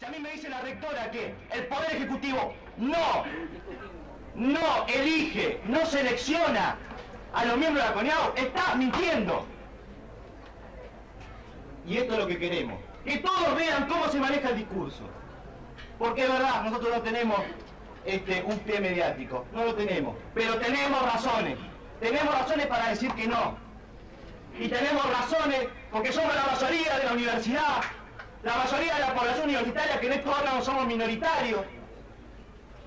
A mí me dice la rectora que el Poder Ejecutivo no elige, no selecciona a los miembros de la CONIAU, está mintiendo. Y esto es lo que queremos, que todos vean cómo se maneja el discurso. Porque es verdad, nosotros no tenemos un pie mediático, no lo tenemos, pero tenemos razones para decir que no. Y tenemos razones porque somos la mayoría de la universidad, la mayoría de la población universitaria, que en estos órganos somos minoritarios.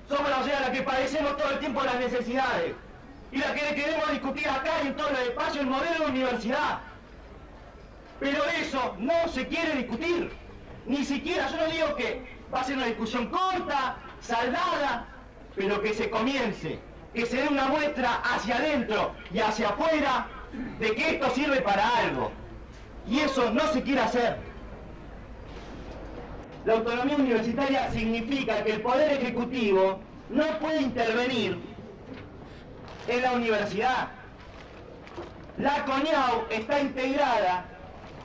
Somos la mayoría de la que padecemos todo el tiempo las necesidades. Y la que queremos discutir acá y en todos los espacios, el modelo de universidad. Pero eso no se quiere discutir. Ni siquiera, yo no digo que va a ser una discusión corta, saldada, pero que se comience, que se dé una muestra hacia adentro y hacia afuera de que esto sirve para algo. Y eso no se quiere hacer. La autonomía universitaria significa que el Poder Ejecutivo no puede intervenir en la universidad. La CONIAU está integrada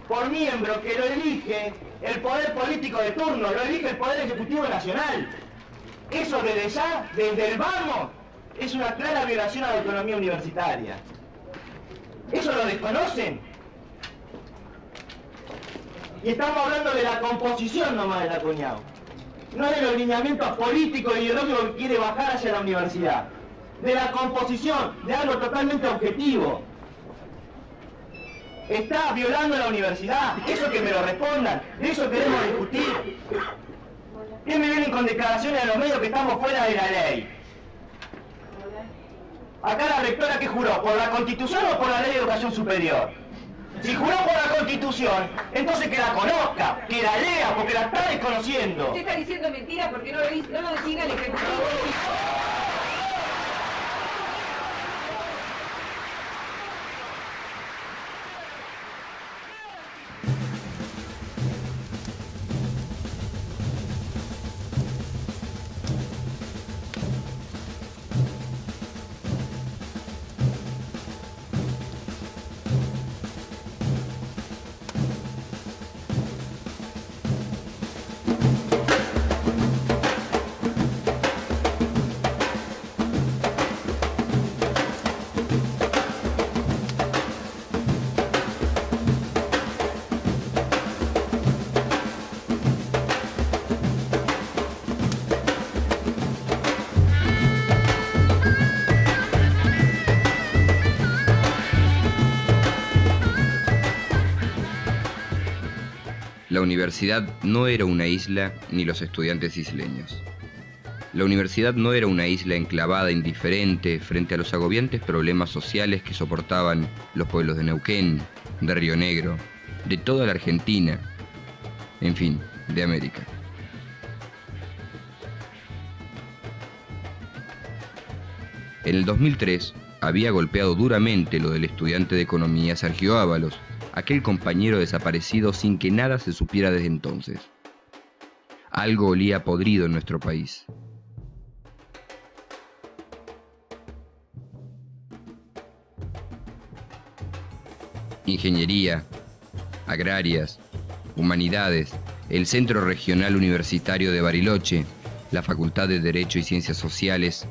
por miembros que lo elige el poder político de turno, lo elige el Poder Ejecutivo Nacional. Eso desde ya, desde el vamos, es una clara violación a la autonomía universitaria. ¿Eso lo desconocen? Y estamos hablando de la composición nomás de la CONIAU, no de los lineamientos políticos e ideológicos que quiere bajar hacia la universidad, de la composición, de algo totalmente objetivo. Está violando la universidad, eso que me lo respondan, de eso queremos discutir. ¿Qué me vienen con declaraciones a los medios que estamos fuera de la ley? Acá la rectora, ¿qué juró? ¿Por la Constitución o por la Ley de Educación Superior? Si juró por la Constitución, entonces que la conozca, que la lea, porque la está desconociendo. Usted está diciendo mentira porque no lo designa el Ejecutivo. La universidad no era una isla ni los estudiantes isleños. La universidad no era una isla enclavada indiferente frente a los agobiantes problemas sociales que soportaban los pueblos de Neuquén, de Río Negro, de toda la Argentina, en fin, de América. En el 2003 había golpeado duramente lo del estudiante de economía Sergio Ábalos, aquel compañero desaparecido sin que nada se supiera desde entonces. Algo olía podrido en nuestro país. Ingeniería, agrarias, humanidades, el Centro Regional Universitario de Bariloche, la Facultad de Derecho y Ciencias Sociales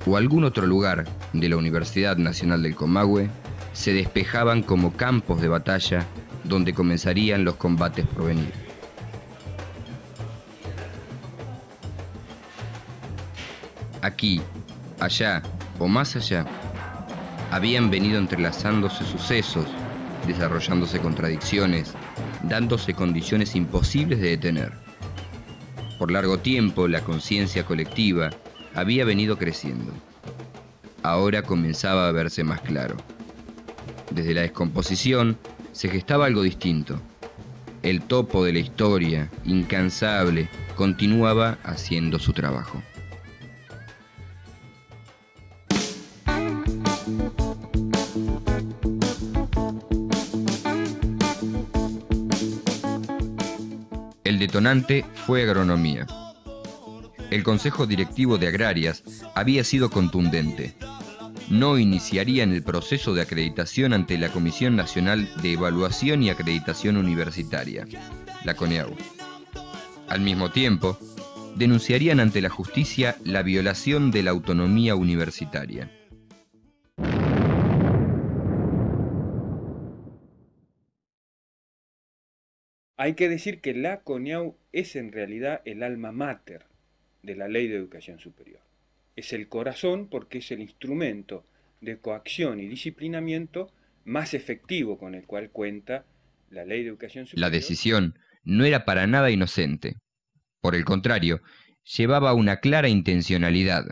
o algún otro lugar de la Universidad Nacional del Comahue se despejaban como campos de batalla donde comenzarían los combates por venir. Aquí, allá o más allá, habían venido entrelazándose sucesos, desarrollándose contradicciones, dándose condiciones imposibles de detener. Por largo tiempo, la conciencia colectiva había venido creciendo. Ahora comenzaba a verse más claro. Desde la descomposición se gestaba algo distinto. El topo de la historia, incansable, continuaba haciendo su trabajo. El detonante fue agronomía. El Consejo Directivo de Agrarias había sido contundente. No iniciarían el proceso de acreditación ante la Comisión Nacional de Evaluación y Acreditación Universitaria, la CONIAU. Al mismo tiempo, denunciarían ante la justicia la violación de la autonomía universitaria. Hay que decir que la CONEAU es en realidad el alma mater de la Ley de Educación Superior. Es el corazón porque es el instrumento de coacción y disciplinamiento más efectivo con el cual cuenta la Ley de Educación Superior. La decisión no era para nada inocente. Por el contrario, llevaba una clara intencionalidad: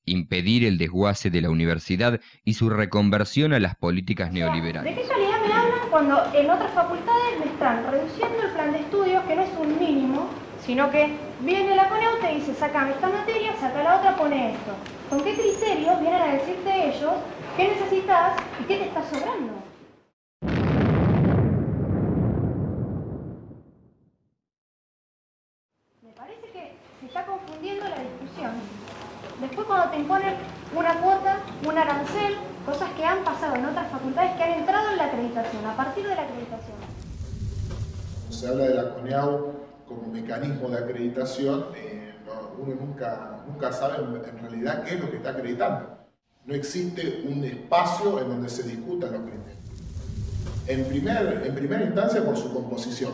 impedir el desguace de la universidad y su reconversión a las políticas neoliberales. ¿De qué calidad me hablan cuando en otras facultades me están reduciendo el plan de estudios, que no es un mínimo, sino que viene la CONEAU, te dice, sacame esta materia, saca la otra, pone esto? ¿Con qué criterios vienen a decirte ellos qué necesitas y qué te está sobrando? Me parece que se está confundiendo la discusión. Después, cuando te imponen una cuota, un arancel, cosas que han pasado en otras facultades que han entrado en la acreditación, a partir de la acreditación. Se habla de la CONEAU como mecanismo de acreditación, uno nunca sabe en realidad qué es lo que está acreditando. No existe un espacio en donde se discutan los criterios. En primera instancia por su composición,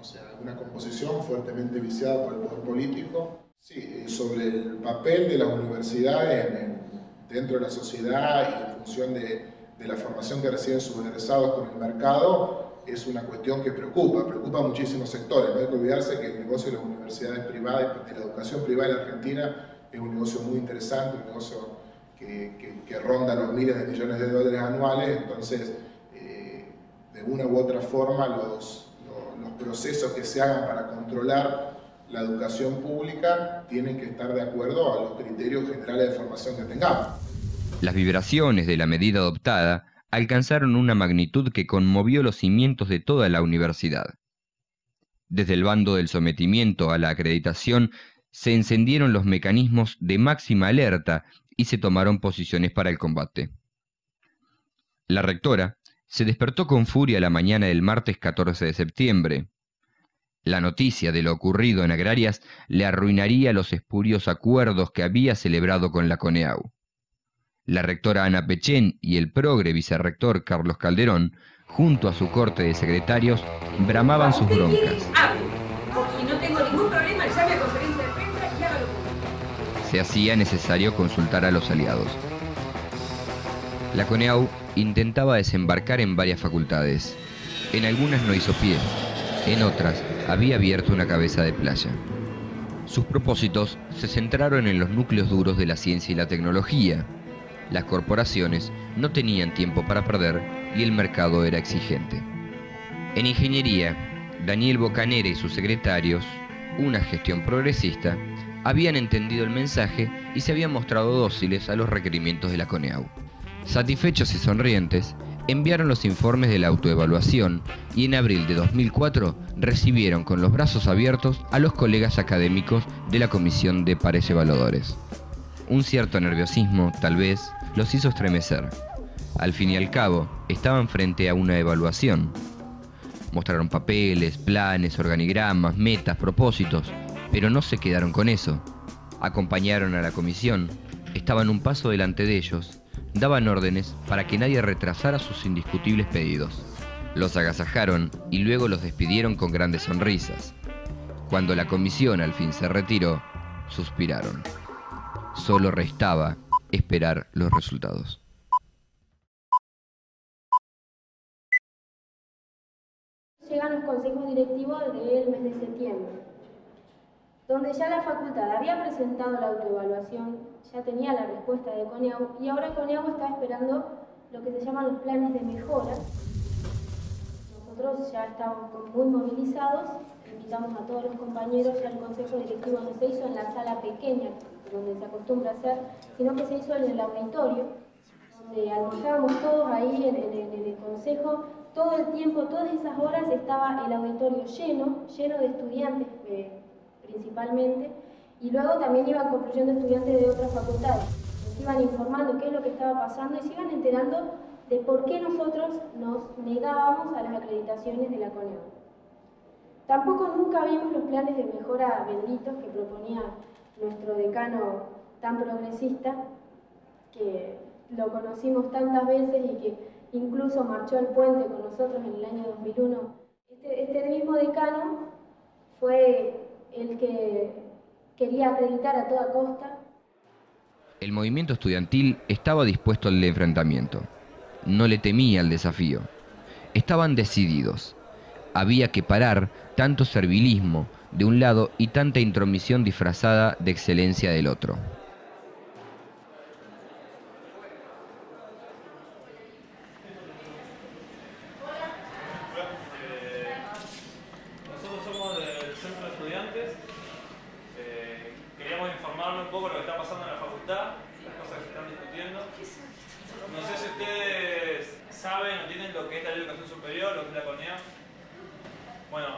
o sea, una composición fuertemente viciada por el poder político. Sí, sobre el papel de las universidades dentro de la sociedad y en función de la formación que reciben sus egresados con el mercado, es una cuestión que preocupa a muchísimos sectores. No hay que olvidarse que el negocio de las universidades privadas, de la educación privada en Argentina, es un negocio muy interesante, un negocio que ronda los miles de millones de dólares anuales. Entonces, de una u otra forma, los procesos que se hagan para controlar la educación pública tienen que estar de acuerdo a los criterios generales de formación que tengamos. Las vibraciones de la medida adoptada alcanzaron una magnitud que conmovió los cimientos de toda la universidad. Desde el bando del sometimiento a la acreditación se encendieron los mecanismos de máxima alerta y se tomaron posiciones para el combate. La rectora se despertó con furia la mañana del martes 14 de septiembre. La noticia de lo ocurrido en Agrarias le arruinaría los espurios acuerdos que había celebrado con la CONEAU. La rectora Ana Pechén y el progre vicerrector Carlos Calderón, junto a su corte de secretarios, bramaban sus broncas. Porque no tengo ningún problema, llame a conferencia de prensa y hágalo. Se hacía necesario consultar a los aliados. La CONEAU intentaba desembarcar en varias facultades. En algunas no hizo pie, en otras había abierto una cabeza de playa. Sus propósitos se centraron en los núcleos duros de la ciencia y la tecnología. Las corporaciones no tenían tiempo para perder y el mercado era exigente. En ingeniería, Daniel Bocanera y sus secretarios, una gestión progresista, habían entendido el mensaje y se habían mostrado dóciles a los requerimientos de la CONEAU. Satisfechos y sonrientes, enviaron los informes de la autoevaluación y en abril de 2004 recibieron con los brazos abiertos a los colegas académicos de la Comisión de Pares Evaluadores. Un cierto nerviosismo, tal vez, los hizo estremecer. Al fin y al cabo, estaban frente a una evaluación. Mostraron papeles, planes, organigramas, metas, propósitos, pero no se quedaron con eso. Acompañaron a la comisión, estaban un paso delante de ellos, daban órdenes para que nadie retrasara sus indiscutibles pedidos. Los agasajaron y luego los despidieron con grandes sonrisas. Cuando la comisión al fin se retiró, suspiraron. Solo restaba esperar los resultados. Llegan los consejos directivos del mes de septiembre, donde ya la facultad había presentado la autoevaluación, ya tenía la respuesta de CONEAU y ahora CONEAU está esperando lo que se llaman los planes de mejora. Nosotros ya estamos muy movilizados, invitamos a todos los compañeros, ya el consejo directivo no se hizo en la sala pequeña, donde se acostumbra a hacer, sino que se hizo en el auditorio, donde almorzábamos todos ahí en el consejo. Todo el tiempo, todas esas horas estaba el auditorio lleno de estudiantes principalmente, y luego también iban confluyendo estudiantes de otras facultades. Nos iban informando qué es lo que estaba pasando y se iban enterando de por qué nosotros nos negábamos a las acreditaciones de la CONEAU. Tampoco nunca vimos los planes de mejora benditos que proponía nuestro decano tan progresista, que lo conocimos tantas veces y que incluso marchó el puente con nosotros en el año 2001. Este mismo decano fue el que quería acreditar a toda costa. El movimiento estudiantil estaba dispuesto al enfrentamiento. No le temía el desafío. Estaban decididos. Había que parar tanto servilismo de un lado y tanta intromisión disfrazada de excelencia del otro. Nosotros somos del Centro de Estudiantes. Queríamos informarles un poco de lo que está pasando en la facultad, las cosas que se están discutiendo. No sé si ustedes saben o tienen lo que es la Ley de Educación Superior, lo que es la CONEAU. Bueno,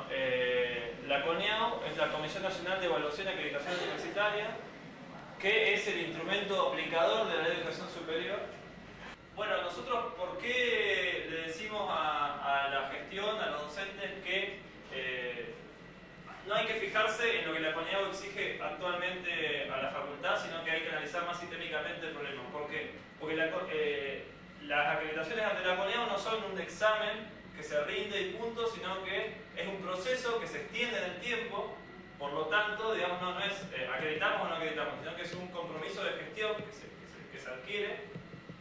la CONEAU es la Comisión Nacional de Evaluación y Acreditación Universitaria, que es el instrumento aplicador de la Ley de Educación Superior. Bueno, nosotros, ¿por qué le decimos a la gestión, a los docentes, que no hay que fijarse en lo que la CONEAU exige actualmente a la facultad, sino que hay que analizar más sistémicamente el problema? ¿Por qué? Porque las acreditaciones ante la CONEAU no son un examen que se rinde y punto, sino que es un proceso que se extiende en el tiempo. Por lo tanto, digamos, no es acreditamos o no acreditamos, sino que es un compromiso de gestión que se adquiere.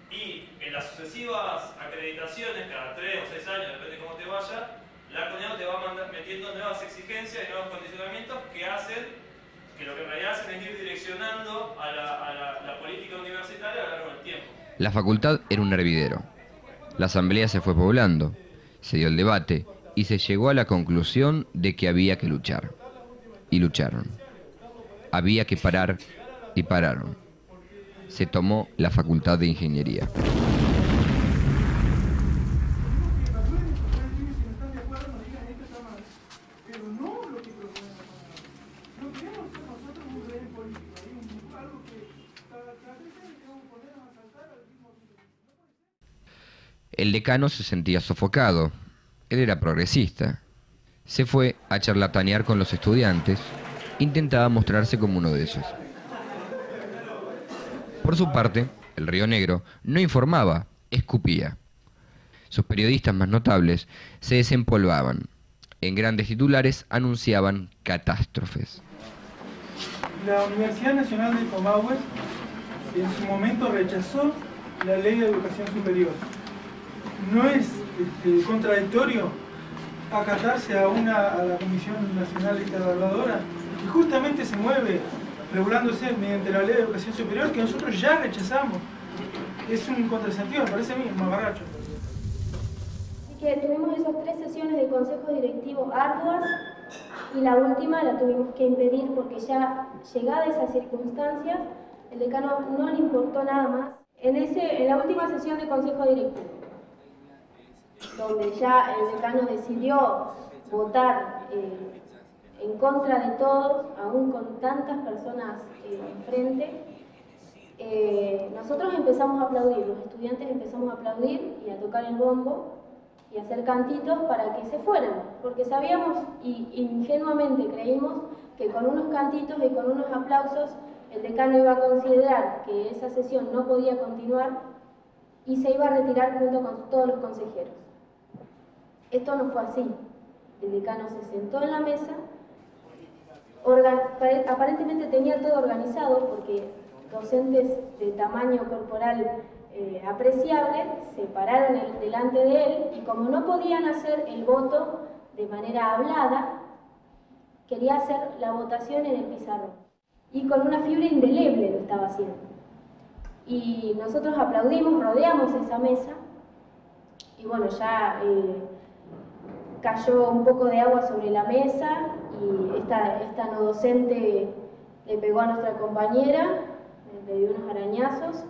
Y en las sucesivas acreditaciones, cada 3 o 6 años, depende de cómo te vaya, la CONEAU te va metiendo nuevas exigencias y nuevos condicionamientos que hacen, que lo que en realidad hacen es ir direccionando a la política universitaria a lo largo del tiempo. La facultad era un hervidero. La asamblea se fue poblando, se dio el debate y se llegó a la conclusión de que había que luchar. Y lucharon. Había que parar y pararon. Se tomó la Facultad de Ingeniería. El decano se sentía sofocado. Él era progresista. Se fue a charlatanear con los estudiantes. Intentaba mostrarse como uno de ellos. Por su parte, el Río Negro no informaba, escupía. Sus periodistas más notables se desempolvaban. En grandes titulares anunciaban catástrofes. La Universidad Nacional de Comahue en su momento rechazó la Ley de Educación Superior. No es contradictorio acatarse a la Comisión Nacional Evaluadora, que justamente se mueve regulándose mediante la Ley de Educación Superior, que nosotros ya rechazamos. Es un contrasentido, me parece a mí, un mamarracho. Así que tuvimos esas 3 sesiones de consejo directivo arduas y la última la tuvimos que impedir porque ya llegada esas circunstancias, el decano no le importó nada más. En la última sesión de consejo directivo, donde ya el decano decidió votar en contra de todos, aún con tantas personas enfrente, nosotros empezamos a aplaudir, los estudiantes empezamos a aplaudir y a tocar el bombo y a hacer cantitos para que se fueran, porque sabíamos y ingenuamente creímos que con unos cantitos y con unos aplausos el decano iba a considerar que esa sesión no podía continuar y se iba a retirar junto con todos los consejeros. Esto no fue así. El decano se sentó en la mesa, aparentemente tenía todo organizado porque docentes de tamaño corporal apreciable se pararon delante de él y como no podían hacer el voto de manera hablada, quería hacer la votación en el pizarrón. Y con una fibra indeleble lo estaba haciendo. Y nosotros aplaudimos, rodeamos esa mesa y bueno, ya cayó un poco de agua sobre la mesa y esta no docente le pegó a nuestra compañera, le dio unos arañazos,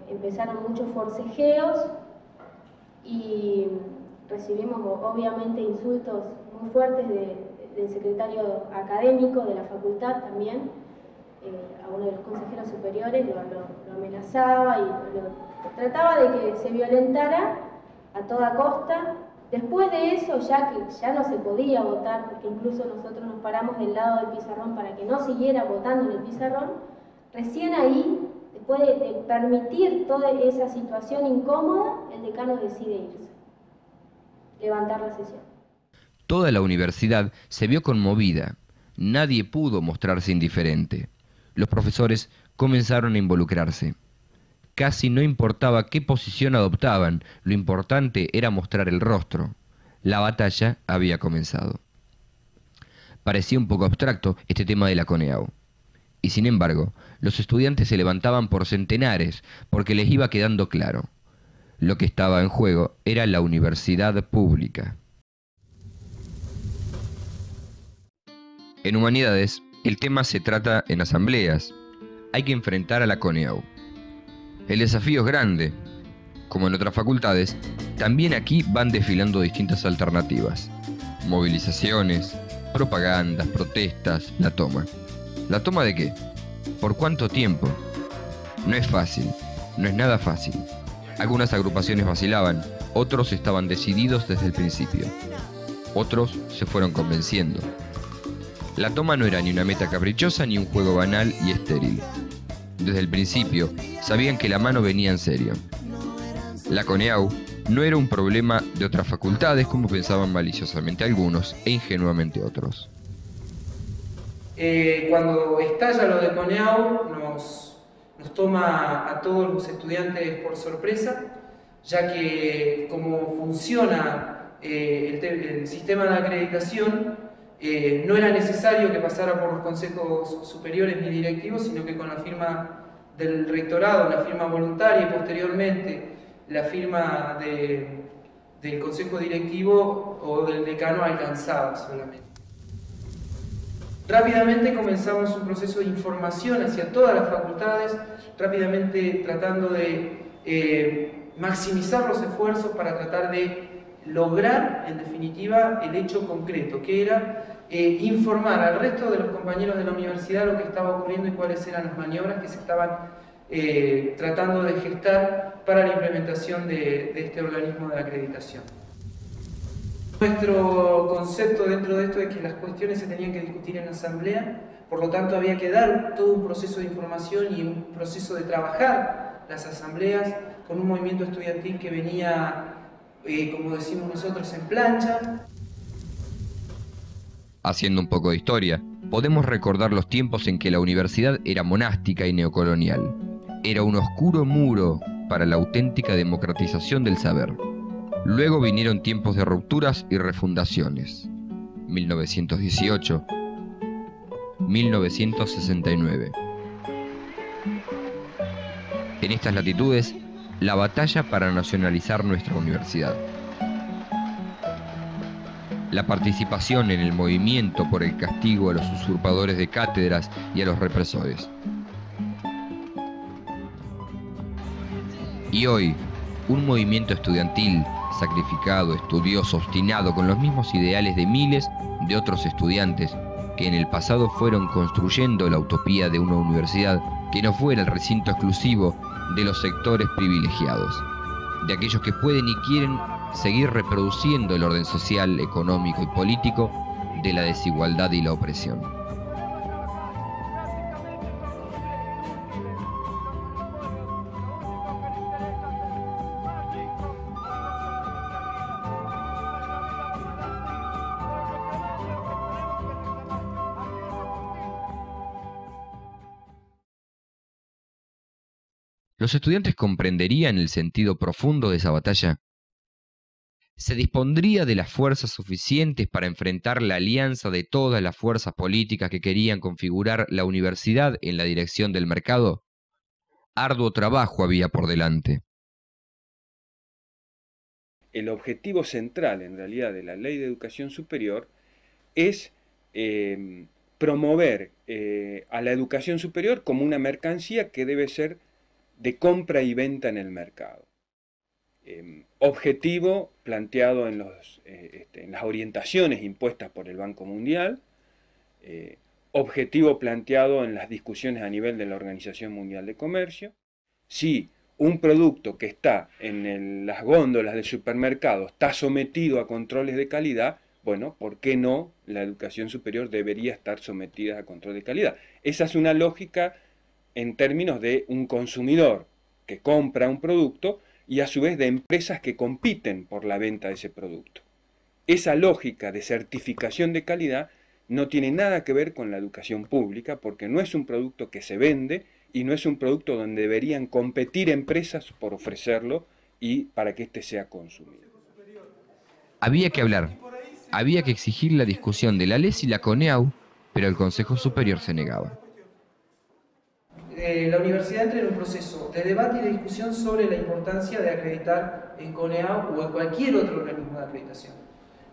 empezaron muchos forcejeos y recibimos obviamente insultos muy fuertes del secretario académico de la facultad también, a uno de los consejeros superiores lo amenazaba y trataba de que se violentara a toda costa Después de eso, ya que ya no se podía votar, porque incluso nosotros nos paramos del lado del pizarrón para que no siguiera votando en el pizarrón, recién ahí, después de permitir toda esa situación incómoda, el decano decide irse, levantar la sesión. Toda la universidad se vio conmovida. Nadie pudo mostrarse indiferente. Los profesores comenzaron a involucrarse. Casi no importaba qué posición adoptaban, lo importante era mostrar el rostro. La batalla había comenzado. Parecía un poco abstracto este tema de la CONEAU. Y sin embargo, los estudiantes se levantaban por centenares porque les iba quedando claro. Lo que estaba en juego era la universidad pública. En humanidades, el tema se trata en asambleas. Hay que enfrentar a la CONEAU. El desafío es grande. Como en otras facultades, también aquí van desfilando distintas alternativas. Movilizaciones, propagandas, protestas, la toma. ¿La toma de qué? ¿Por cuánto tiempo? No es fácil, no es nada fácil. Algunas agrupaciones vacilaban, otros estaban decididos desde el principio. Otros se fueron convenciendo. La toma no era ni una meta caprichosa ni un juego banal y estéril. Desde el principio, sabían que la mano venía en serio. La CONEAU no era un problema de otras facultades como pensaban maliciosamente algunos e ingenuamente otros. Cuando estalla lo de CONEAU nos toma a todos los estudiantes por sorpresa, ya que como funciona el sistema de acreditación, no era necesario que pasara por los consejos superiores ni directivos, sino que con la firma del rectorado, la firma voluntaria y posteriormente la firma del consejo directivo o del decano alcanzaba solamente. Rápidamente comenzamos un proceso de información hacia todas las facultades, rápidamente tratando de maximizar los esfuerzos para tratar de lograr, en definitiva, el hecho concreto, que era informar al resto de los compañeros de la universidad lo que estaba ocurriendo y cuáles eran las maniobras que se estaban tratando de gestar para la implementación de este organismo de acreditación. Nuestro concepto dentro de esto es que las cuestiones se tenían que discutir en asamblea, por lo tanto había que dar todo un proceso de información y un proceso de trabajar las asambleas con un movimiento estudiantil que venía, como decimos nosotros, en plancha. Haciendo un poco de historia, podemos recordar los tiempos en que la universidad era monástica y neocolonial. Era un oscuro muro para la auténtica democratización del saber. Luego vinieron tiempos de rupturas y refundaciones. 1918, 1969. En estas latitudes, la batalla para nacionalizar nuestra universidad. La participación en el movimiento por el castigo a los usurpadores de cátedras y a los represores. Y hoy, un movimiento estudiantil, sacrificado, estudioso, obstinado, con los mismos ideales de miles de otros estudiantes que en el pasado fueron construyendo la utopía de una universidad que no fuera el recinto exclusivo de los sectores privilegiados, de aquellos que pueden y quieren seguir reproduciendo el orden social, económico y político de la desigualdad y la opresión. ¿Los estudiantes comprenderían el sentido profundo de esa batalla? ¿Se dispondría de las fuerzas suficientes para enfrentar la alianza de todas las fuerzas políticas que querían configurar la universidad en la dirección del mercado? Arduo trabajo había por delante. El objetivo central, en realidad, de la Ley de Educación Superior es promover a la educación superior como una mercancía que debe ser de compra y venta en el mercado. Objetivo planteado en las orientaciones impuestas por el Banco Mundial, objetivo planteado en las discusiones a nivel de la Organización Mundial de Comercio. Si un producto que está en las góndolas del supermercado está sometido a controles de calidad, bueno, ¿por qué no la educación superior debería estar sometida a control de calidad? Esa es una lógica en términos de un consumidor que compra un producto y a su vez de empresas que compiten por la venta de ese producto. Esa lógica de certificación de calidad no tiene nada que ver con la educación pública, porque no es un producto que se vende y no es un producto donde deberían competir empresas por ofrecerlo y para que éste sea consumido. Había que hablar, había que exigir la discusión de la LES y la CONEAU, pero el Consejo Superior se negaba. La universidad entra en un proceso de debate y de discusión sobre la importancia de acreditar en CONEAU o en cualquier otro organismo de acreditación.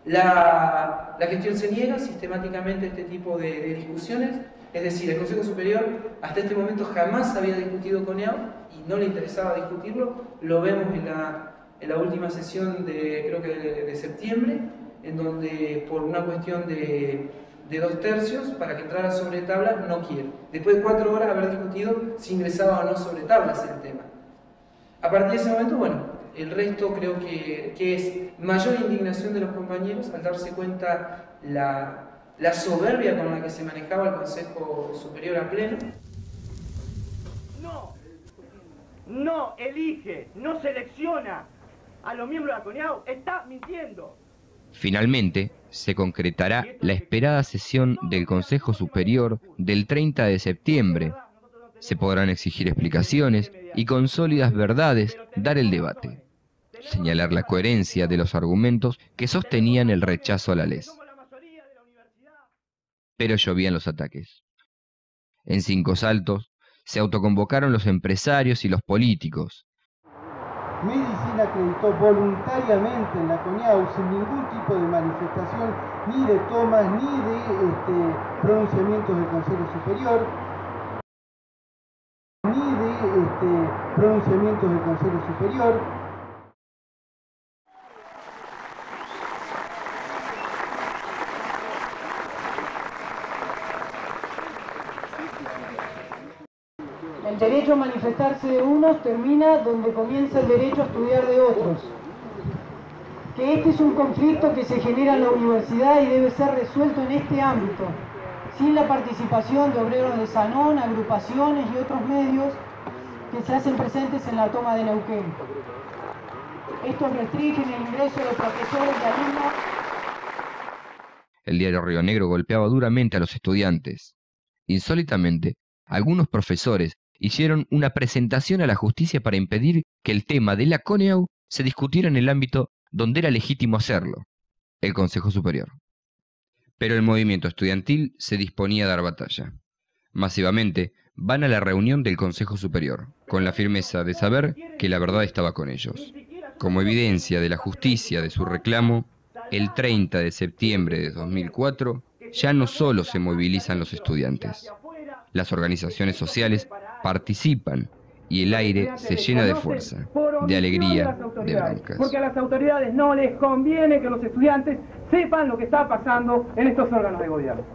La gestión se niega sistemáticamente a este tipo de discusiones, es decir, el Consejo Superior hasta este momento jamás había discutido CONEAU y no le interesaba discutirlo. Lo vemos en la última sesión creo que de septiembre, en donde por una cuestión de 2/3 para que entrara sobre tablas no quiere. Después de 4 horas de haber discutido si ingresaba o no sobre tablas el tema. A partir de ese momento, bueno, el resto creo que es mayor indignación de los compañeros al darse cuenta la soberbia con la que se manejaba el Consejo Superior a pleno. No elige, no selecciona a los miembros de la CONEAU, está mintiendo. Finalmente, se concretará la esperada sesión del Consejo Superior del 30 de septiembre. Se podrán exigir explicaciones y con sólidas verdades dar el debate. Señalar la coherencia de los argumentos que sostenían el rechazo a la LES. Pero llovían los ataques. En 5 saltos se autoconvocaron los empresarios y los políticos. Medicina acreditó voluntariamente en la CONEAU sin ningún tipo de manifestación, ni de tomas, ni de pronunciamientos del Consejo Superior, El derecho a manifestarse de unos termina donde comienza el derecho a estudiar de otros. Que este es un conflicto que se genera en la universidad y debe ser resuelto en este ámbito, sin la participación de obreros de Sanón, agrupaciones y otros medios que se hacen presentes en la toma de Neuquén. Estos restringen el ingreso de profesores y alumnos. El diario Río Negro golpeaba duramente a los estudiantes. Insólitamente, algunos profesores hicieron una presentación a la justicia para impedir que el tema de la CONEAU se discutiera en el ámbito donde era legítimo hacerlo, el Consejo Superior. Pero el movimiento estudiantil se disponía a dar batalla. Masivamente van a la reunión del Consejo Superior, con la firmeza de saber que la verdad estaba con ellos. Como evidencia de la justicia de su reclamo, el 30 de septiembre de 2004 ya no solo se movilizan los estudiantes. Las organizaciones sociales participan y el aire se llena de fuerza, de alegría, de broncas. Porque a las autoridades no les conviene que los estudiantes sepan lo que está pasando en estos órganos de gobierno.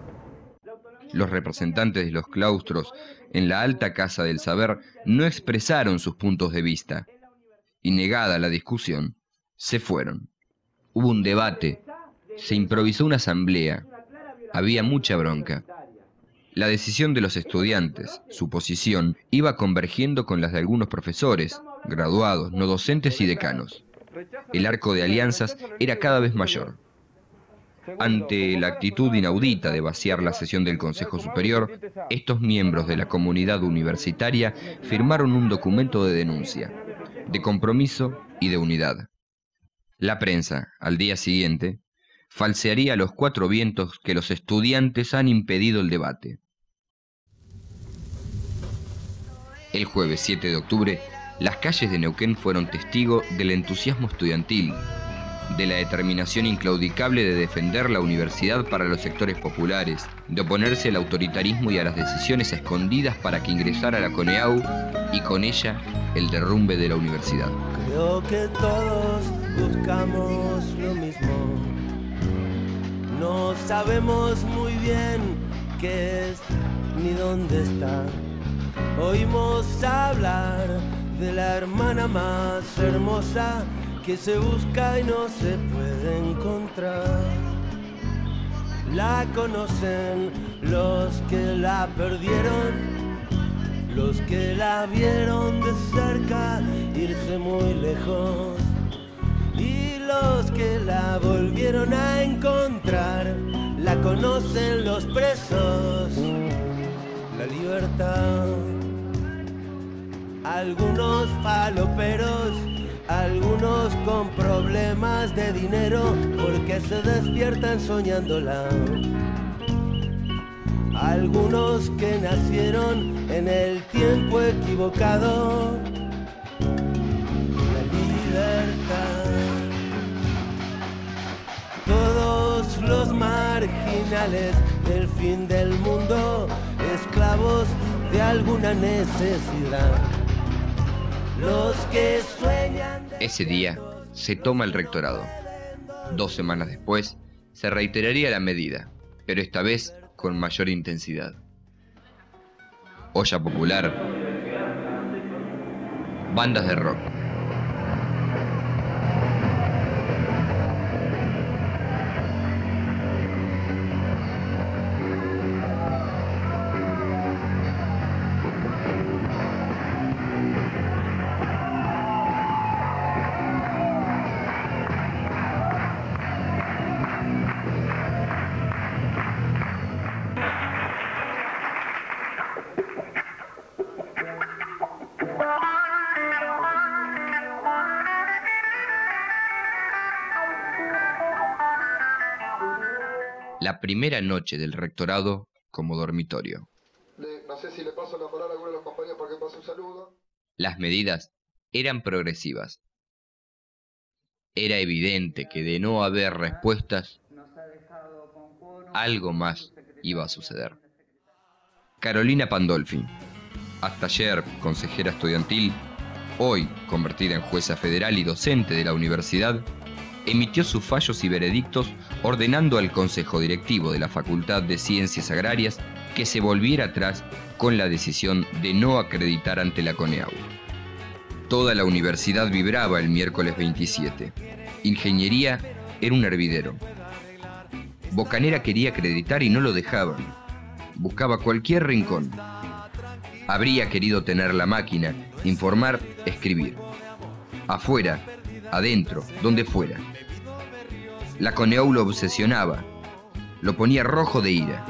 Los representantes de los claustros en la alta casa del saber no expresaron sus puntos de vista y, negada la discusión, se fueron. Hubo un debate, se improvisó una asamblea, había mucha bronca. La decisión de los estudiantes, su posición, iba convergiendo con las de algunos profesores, graduados, no docentes y decanos. El arco de alianzas era cada vez mayor. Ante la actitud inaudita de vaciar la sesión del Consejo Superior, estos miembros de la comunidad universitaria firmaron un documento de denuncia, de compromiso y de unidad. La prensa, al día siguiente, falsearía a los 4 vientos que los estudiantes han impedido el debate. El jueves 7 de octubre, las calles de Neuquén fueron testigo del entusiasmo estudiantil, de la determinación inclaudicable de defender la universidad para los sectores populares, de oponerse al autoritarismo y a las decisiones escondidas para que ingresara la CONEAU y con ella el derrumbe de la universidad. Creo que todos buscamos lo mismo. No sabemos muy bien qué es ni dónde está. Oímos hablar de la hermana más hermosa que se busca y no se puede encontrar. La conocen los que la perdieron, los que la vieron de cerca irse muy lejos, y los que la volvieron a encontrar. La conocen los presos, la libertad. Algunos faloperos, algunos con problemas de dinero porque se despiertan soñándola. Algunos que nacieron en el tiempo equivocado. La libertad. Todos los marginales del fin del mundo, esclavos de alguna necesidad. Los que sueñan. Ese día se toma el rectorado. 2 semanas después se reiteraría la medida, pero esta vez con mayor intensidad. Olla popular, bandas de rock. La primera noche del rectorado como dormitorio. No sé si le paso la palabra a alguno de los compañeros para que pase un saludo. Las medidas eran progresivas. Era evidente que de no haber respuestas, algo más iba a suceder. Carolina Pandolfi, hasta ayer consejera estudiantil, hoy convertida en jueza federal y docente de la universidad, emitió sus fallos y veredictos ordenando al Consejo Directivo de la Facultad de Ciencias Agrarias que se volviera atrás con la decisión de no acreditar ante la CONEAU. Toda la universidad vibraba el miércoles 27. Ingeniería era un hervidero. Bocanera quería acreditar y no lo dejaban. Buscaba cualquier rincón. Habría querido tener la máquina, informar, escribir. Afuera, adentro, donde fuera. La CONEAU lo obsesionaba, lo ponía rojo de ira.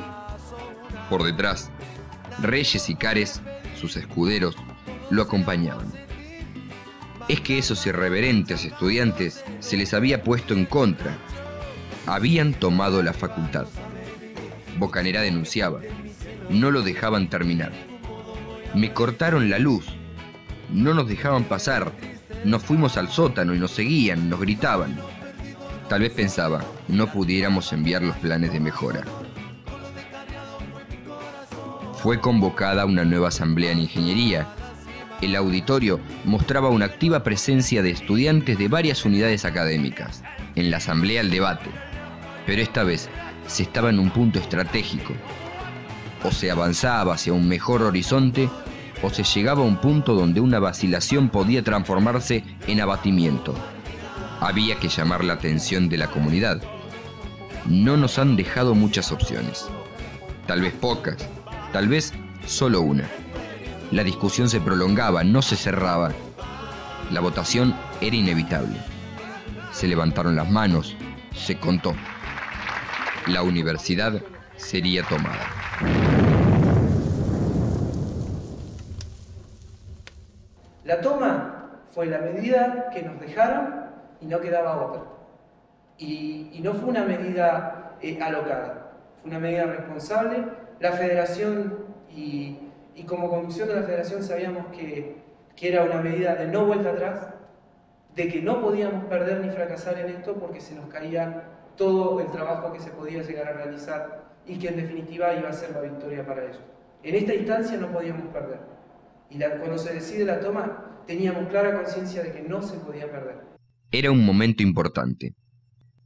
Por detrás, Reyes y Cares, sus escuderos, lo acompañaban. Es que esos irreverentes estudiantes se les había puesto en contra. Habían tomado la facultad. Bocanera denunciaba. No lo dejaban terminar. Me cortaron la luz. No nos dejaban pasar. Nos fuimos al sótano y nos seguían, nos gritaban. Tal vez pensaba, no pudiéramos enviar los planes de mejora. Fue convocada una nueva asamblea en ingeniería. El auditorio mostraba una activa presencia de estudiantes de varias unidades académicas. En la asamblea el debate, pero esta vez se estaba en un punto estratégico. O se avanzaba hacia un mejor horizonte, o se llegaba a un punto donde una vacilación podía transformarse en abatimiento. Había que llamar la atención de la comunidad. No nos han dejado muchas opciones. Tal vez pocas, tal vez solo una. La discusión se prolongaba, no se cerraba. La votación era inevitable. Se levantaron las manos, se contó. La universidad sería tomada. La toma fue la medida que nos dejaron y no quedaba otra. Y no fue una medida alocada, fue una medida responsable. La federación y como conducción de la federación sabíamos que era una medida de no vuelta atrás, de que no podíamos perder ni fracasar en esto porque se nos caía todo el trabajo que se podía llegar a realizar y que en definitiva iba a ser la victoria para ellos. En esta instancia no podíamos perder. Y cuando se decide la toma, teníamos clara conciencia de que no se podía perder. Era un momento importante.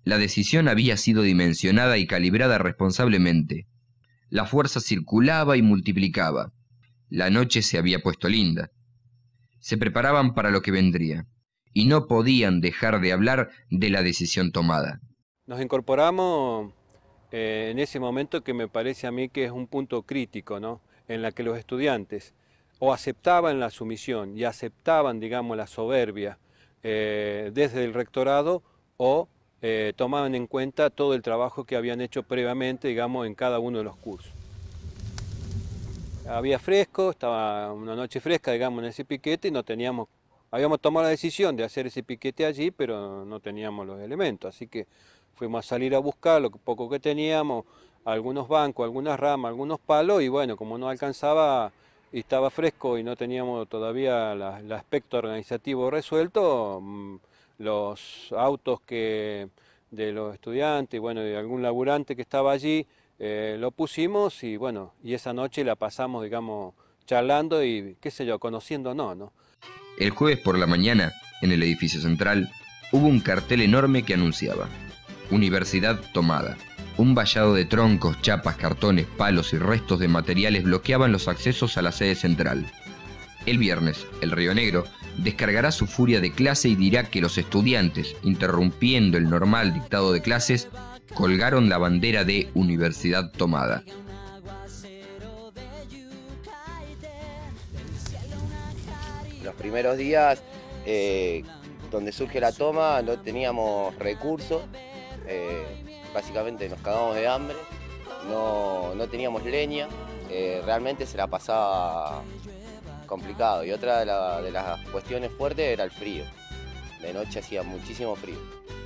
La decisión había sido dimensionada y calibrada responsablemente. La fuerza circulaba y multiplicaba. La noche se había puesto linda. Se preparaban para lo que vendría, y no podían dejar de hablar de la decisión tomada. Nos incorporamos en ese momento que me parece a mí que es un punto crítico, ¿no? En la que los estudiantes o aceptaban la sumisión y aceptaban, digamos, la soberbia desde el rectorado, o tomaban en cuenta todo el trabajo que habían hecho previamente, digamos, en cada uno de los cursos. Había fresco, estaba una noche fresca, digamos, en ese piquete, y no teníamos, habíamos tomado la decisión de hacer ese piquete allí, pero no teníamos los elementos, así que fuimos a salir a buscar lo poco que teníamos, algunos bancos, algunas ramas, algunos palos, y bueno, como no alcanzaba y estaba fresco y no teníamos todavía el aspecto organizativo resuelto, los autos de los estudiantes, bueno, de algún laburante que estaba allí, lo pusimos, y bueno, y esa noche la pasamos, digamos, charlando y, qué sé yo, conociéndonos, ¿no? El jueves por la mañana, en el edificio central, hubo un cartel enorme que anunciaba: Universidad tomada. Un vallado de troncos, chapas, cartones, palos y restos de materiales bloqueaban los accesos a la sede central. El viernes, el Río Negro descargará su furia de clase y dirá que los estudiantes, interrumpiendo el normal dictado de clases, colgaron la bandera de Universidad tomada. Los primeros días donde surge la toma no teníamos recursos, básicamente nos cagamos de hambre, no teníamos leña, realmente se la pasaba complicado. Y otra de las cuestiones fuertes era el frío. De noche hacía muchísimo frío.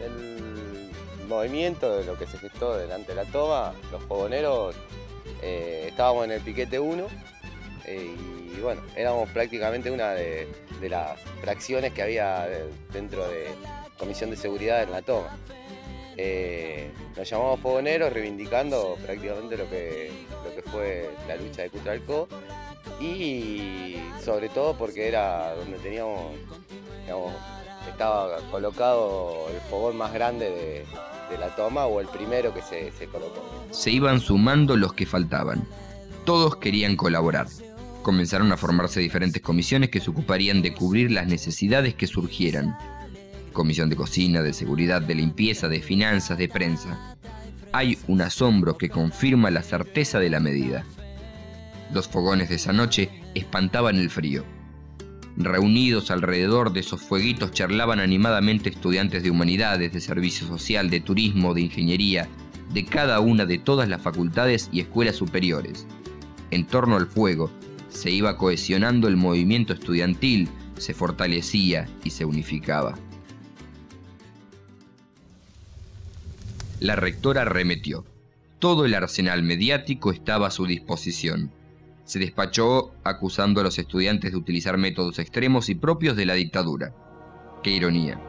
El movimiento de lo que se gestó delante de la toma, los fogoneros, estábamos en el piquete 1 y bueno, éramos prácticamente una de las fracciones que había dentro de Comisión de Seguridad en la toma. Nos llamamos fogoneros reivindicando prácticamente lo que fue la lucha de Cutralcó, y sobre todo porque era donde teníamos, digamos, estaba colocado el fogón más grande de la toma, o el primero que se colocó. Se iban sumando los que faltaban. Todos querían colaborar. Comenzaron a formarse diferentes comisiones que se ocuparían de cubrir las necesidades que surgieran. Comisión de cocina, de seguridad, de limpieza, de finanzas, de prensa. Hay un asombro que confirma la certeza de la medida. Los fogones de esa noche espantaban el frío. Reunidos alrededor de esos fueguitos charlaban animadamente estudiantes de humanidades, de servicio social, de turismo, de ingeniería, de cada una de todas las facultades y escuelas superiores. En torno al fuego se iba cohesionando el movimiento estudiantil, se fortalecía y se unificaba. La rectora arremetió. Todo el arsenal mediático estaba a su disposición. Se despachó acusando a los estudiantes de utilizar métodos extremos y propios de la dictadura. ¡Qué ironía!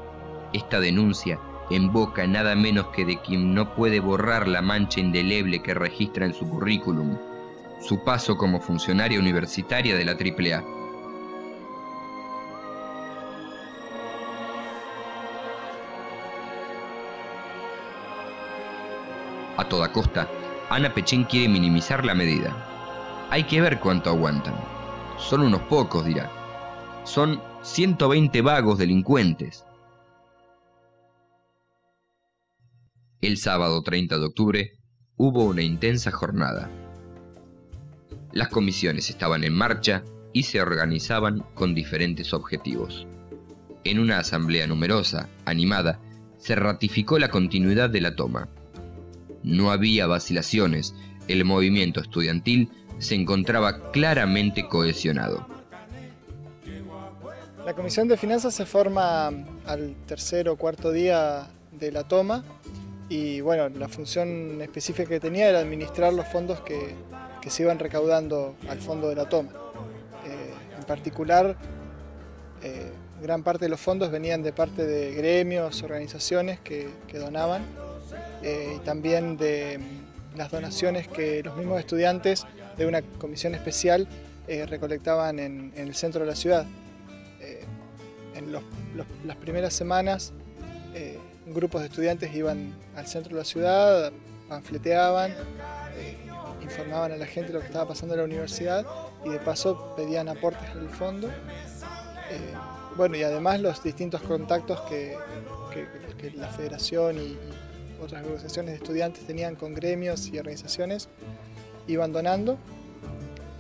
Esta denuncia invoca nada menos que de quien no puede borrar la mancha indeleble que registra en su currículum, su paso como funcionaria universitaria de la AAA. A toda costa, Ana Pechín quiere minimizar la medida. Hay que ver cuánto aguantan. Son unos pocos, dirá. Son 120 vagos delincuentes. El sábado 30 de octubre hubo una intensa jornada. Las comisiones estaban en marcha y se organizaban con diferentes objetivos. En una asamblea numerosa, animada, se ratificó la continuidad de la toma. No había vacilaciones, el movimiento estudiantil se encontraba claramente cohesionado. La Comisión de Finanzas se forma al tercer o cuarto día de la toma y bueno, la función específica que tenía era administrar los fondos que se iban recaudando al fondo de la toma. En particular, gran parte de los fondos venían de parte de gremios, organizaciones que donaban, y también de las donaciones que los mismos estudiantes de una comisión especial recolectaban en el centro de la ciudad. En las primeras semanas, grupos de estudiantes iban al centro de la ciudad, panfleteaban, informaban a la gente lo que estaba pasando en la universidad y de paso pedían aportes al fondo. Bueno, y además los distintos contactos que la federación y otras organizaciones de estudiantes tenían con gremios y organizaciones iban donando.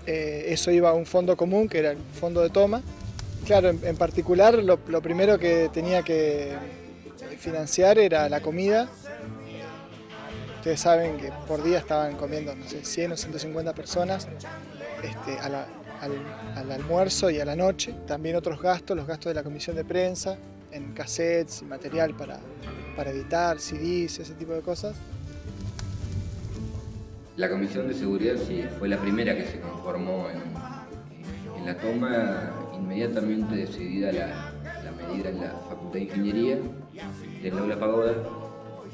Eso iba a un fondo común, que era el fondo de toma. Claro, en particular lo primero que tenía que financiar era la comida. Ustedes saben que por día estaban comiendo, no sé, 100 o 150 personas al almuerzo y a la noche. También otros gastos, los gastos de la comisión de prensa, en cassettes y material para editar, CDs, ese tipo de cosas. La Comisión de Seguridad sí fue la primera que se conformó en la toma, inmediatamente decidida la medida en la Facultad de Ingeniería del Aula Pagoda.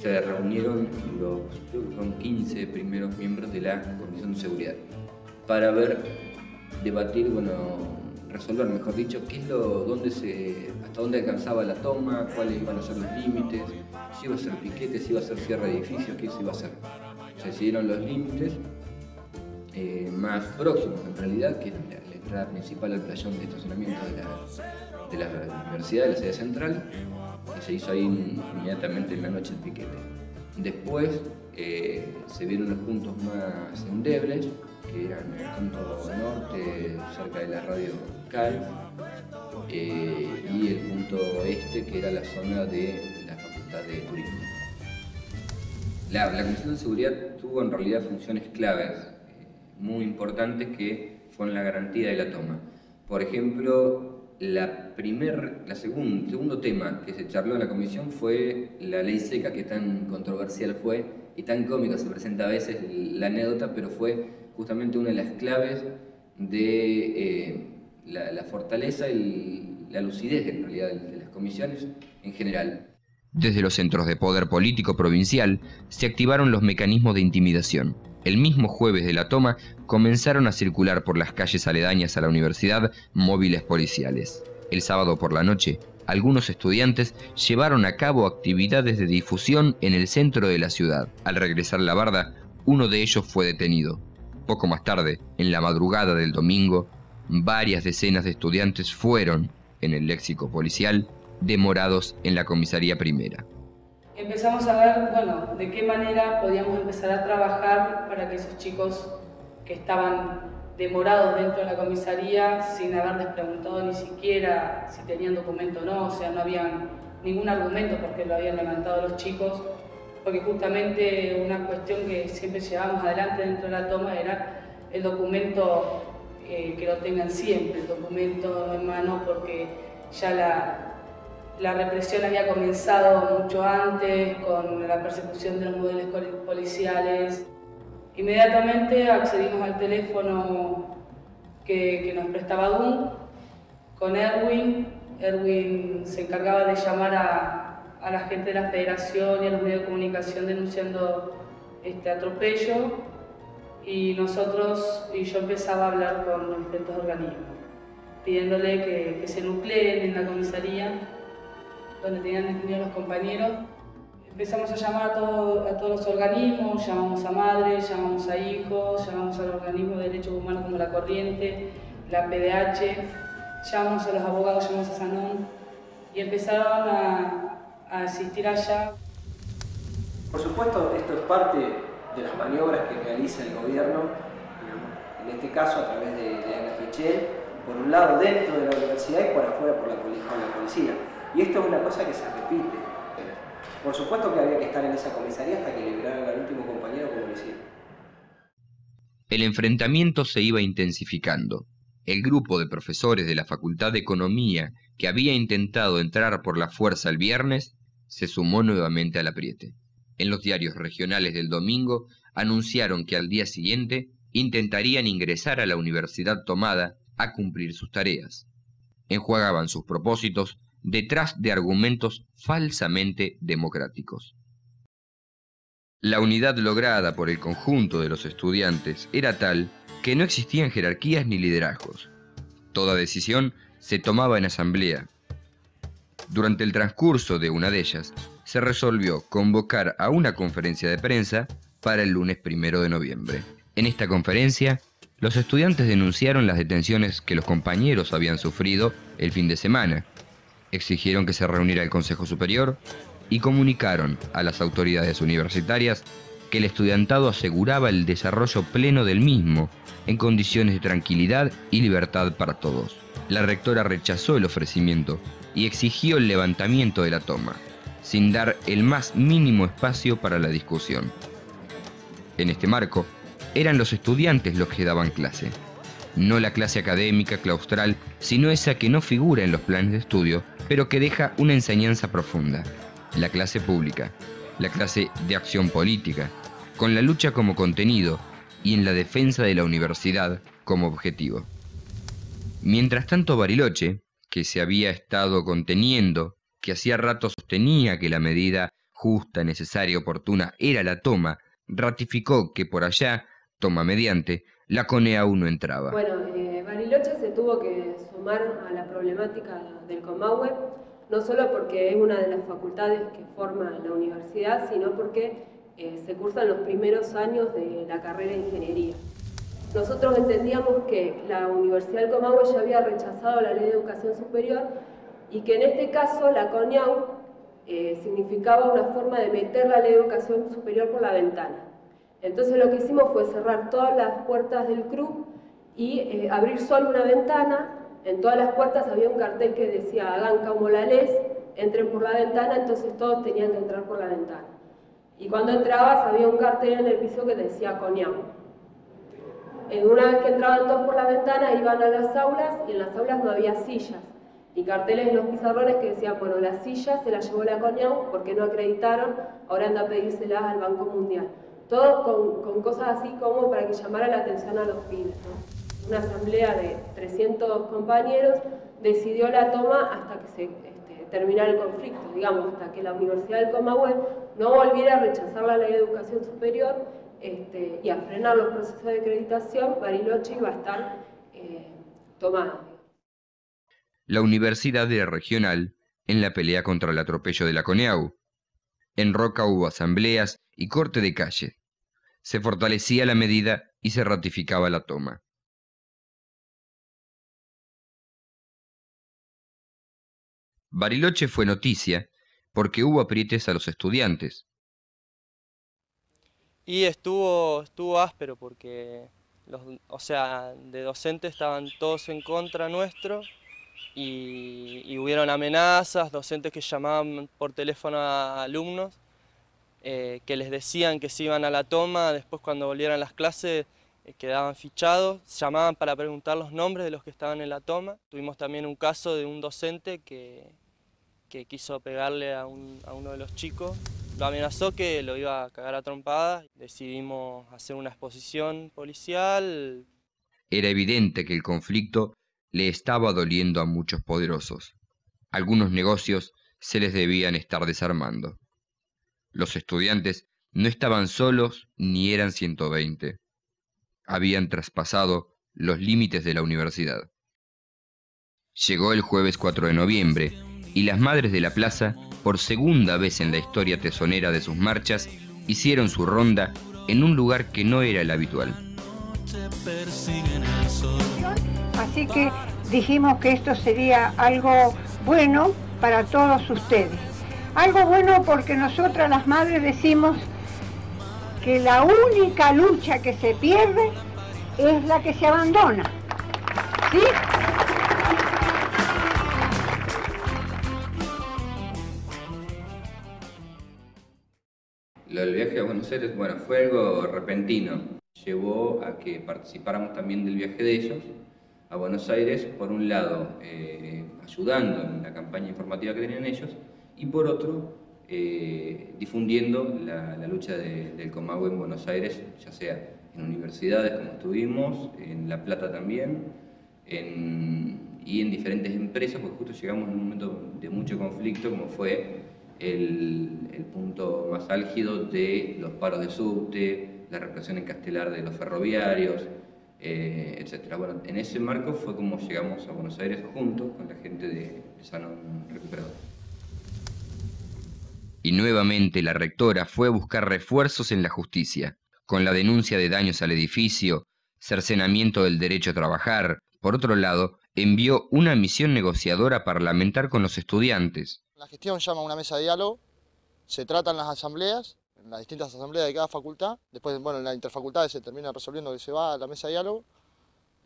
Se reunieron creo que son 15 primeros miembros de la Comisión de Seguridad para debatir, resolver, mejor dicho, hasta dónde alcanzaba la toma, cuáles iban a ser los límites, si iba a ser piquete, si iba a ser cierre de edificios, qué se iba a hacer. Se decidieron los límites más próximos, en realidad, que es la entrada principal al playón de estacionamiento de la universidad, de la sede central, y se hizo ahí inmediatamente en la noche el piquete. Después se vieron los puntos más endebles, que eran el punto norte, cerca de la radio CALF, y el punto este, que era la zona de la Facultad de Turismo. La Comisión de Seguridad tuvo en realidad funciones claves muy importantes que fueron la garantía de la toma. Por ejemplo, el segundo tema que se charló en la comisión fue la ley seca, que tan controversial fue y tan cómica se presenta a veces la anécdota, pero fue justamente una de las claves de la fortaleza y la lucidez en realidad de las comisiones en general. Desde los centros de poder político provincial se activaron los mecanismos de intimidación. El mismo jueves de la toma comenzaron a circular por las calles aledañas a la universidad móviles policiales. El sábado por la noche, algunos estudiantes llevaron a cabo actividades de difusión en el centro de la ciudad. Al regresar la barda, uno de ellos fue detenido. Poco más tarde, en la madrugada del domingo, varias decenas de estudiantes fueron, en el léxico policial, demorados en la comisaría primera. Empezamos a ver, de qué manera podíamos empezar a trabajar para que esos chicos que estaban demorados dentro de la comisaría, sin haberles preguntado ni siquiera si tenían documento o no, o sea, no había ningún argumento porque lo habían levantado los chicos, porque justamente una cuestión que siempre llevábamos adelante dentro de la toma era el documento, que lo tengan siempre, el documento en mano, porque ya la represión había comenzado mucho antes, con la persecución de los modelos policiales. Inmediatamente accedimos al teléfono que nos prestaba DUN con Erwin. Erwin se encargaba de llamar a la gente de la federación y a los medios de comunicación denunciando este atropello, y yo empezaba a hablar con los distintos organismos, pidiéndole que se nucleen en la comisaría donde tenían detenidos los compañeros. Empezamos a llamar a todos los organismos, llamamos a madres, llamamos a hijos, llamamos a los organismos de derechos humanos como La Corriente, la PDH, llamamos a los abogados, llamamos a Sanón, y empezaron a asistir allá. Por supuesto, esto es parte de las maniobras que realiza el gobierno, en este caso a través de Ana Fichel, por un lado dentro de la universidad y por afuera por la policía. Y esto es una cosa que se repite. Por supuesto que había que estar en esa comisaría hasta que liberaran al último compañero como lo hicieron. El enfrentamiento se iba intensificando. El grupo de profesores de la Facultad de Economía que había intentado entrar por la fuerza el viernes se sumó nuevamente al apriete. En los diarios regionales del domingo anunciaron que al día siguiente intentarían ingresar a la universidad tomada a cumplir sus tareas. Enjuagaban sus propósitos detrás de argumentos falsamente democráticos. La unidad lograda por el conjunto de los estudiantes era tal que no existían jerarquías ni liderazgos. Toda decisión se tomaba en asamblea. Durante el transcurso de una de ellas, se resolvió convocar a una conferencia de prensa para el lunes 1 de noviembre. En esta conferencia, los estudiantes denunciaron las detenciones que los compañeros habían sufrido el fin de semana, exigieron que se reuniera el Consejo Superior y comunicaron a las autoridades universitarias que el estudiantado aseguraba el desarrollo pleno del mismo en condiciones de tranquilidad y libertad para todos. La rectora rechazó el ofrecimiento y exigió el levantamiento de la toma, sin dar el más mínimo espacio para la discusión. En este marco, eran los estudiantes los que daban clase, no la clase académica claustral, sino esa que no figura en los planes de estudio, pero que deja una enseñanza profunda, la clase pública, la clase de acción política, con la lucha como contenido y en la defensa de la universidad como objetivo. Mientras tanto, Bariloche, que se había estado conteniendo, que hacía rato sostenía que la medida justa, necesaria y oportuna era la toma, ratificó que por allá, toma mediante, la CONEAU no entraba. Bueno, Bariloche se tuvo que sumar a la problemática del Comahue, no solo porque es una de las facultades que forma la universidad, sino porque se cursan los primeros años de la carrera de ingeniería. Nosotros entendíamos que la Universidad del Comahue ya había rechazado la Ley de Educación Superior y que en este caso la CONEAU significaba una forma de meter la Ley de Educación Superior por la ventana. Entonces lo que hicimos fue cerrar todas las puertas del CRUB y abrir solo una ventana. En todas las puertas había un cartel que decía hagan como la LES, entren por la ventana, entonces todos tenían que entrar por la ventana. Y cuando entrabas había un cartel en el piso que decía CONEAU. Una vez que entraban todos por la ventana iban a las aulas y en las aulas no había sillas. Y carteles en los pizarrones que decían, bueno, las sillas se las llevó la CONEAU porque no acreditaron, ahora anda a pedírselas al Banco Mundial. Todo con cosas así como para que llamara la atención a los pibes, ¿no? Una asamblea de 300 compañeros decidió la toma hasta que se terminara el conflicto, digamos, hasta que la Universidad del Comahue no volviera a rechazar la Ley de Educación Superior y a frenar los procesos de acreditación. Bariloche iba a estar tomada. La universidad era regional en la pelea contra el atropello de la CONEAU. En Roca hubo asambleas y corte de calle. Se fortalecía la medida y se ratificaba la toma. Bariloche fue noticia porque hubo aprietes a los estudiantes. Y estuvo áspero porque, de docentes estaban todos en contra nuestro y hubieron amenazas, docentes que llamaban por teléfono a alumnos que les decían que se iban a la toma, después cuando volvieran las clases quedaban fichados, llamaban para preguntar los nombres de los que estaban en la toma. Tuvimos también un caso de un docente que quiso pegarle a uno de los chicos, lo amenazó que lo iba a cagar a trompadas. Decidimos hacer una exposición policial. Era evidente que el conflicto le estaba doliendo a muchos poderosos. Algunos negocios se les debían estar desarmando. Los estudiantes no estaban solos ni eran 120. Habían traspasado los límites de la universidad. Llegó el jueves 4 de noviembre y las madres de la plaza, por segunda vez en la historia tesonera de sus marchas, hicieron su ronda en un lugar que no era el habitual. Así que dijimos que esto sería algo bueno para todos ustedes. Algo bueno porque nosotras las madres decimos que la única lucha que se pierde es la que se abandona. ¿Sí? Lo del viaje a Buenos Aires, bueno, fue algo repentino. Llevó a que participáramos también del viaje de ellos a Buenos Aires, por un lado ayudando en la campaña informativa que tenían ellos, y por otro difundiendo la lucha del Comahue en Buenos Aires, ya sea en universidades como estuvimos, en La Plata también, y en diferentes empresas, porque justo llegamos en un momento de mucho conflicto, como fue el punto más álgido de los paros de subte, la represión en Castelar de los ferroviarios, etc. Bueno, en ese marco fue como llegamos a Buenos Aires juntos con la gente de Sanón Recuperador. Y nuevamente la rectora fue a buscar refuerzos en la justicia. Con la denuncia de daños al edificio, cercenamiento del derecho a trabajar. Por otro lado, envió una misión negociadora a parlamentar con los estudiantes. La gestión llama a una mesa de diálogo, se tratan las asambleas, en las distintas asambleas de cada facultad, después, bueno, en las interfacultades se termina resolviendo que se va a la mesa de diálogo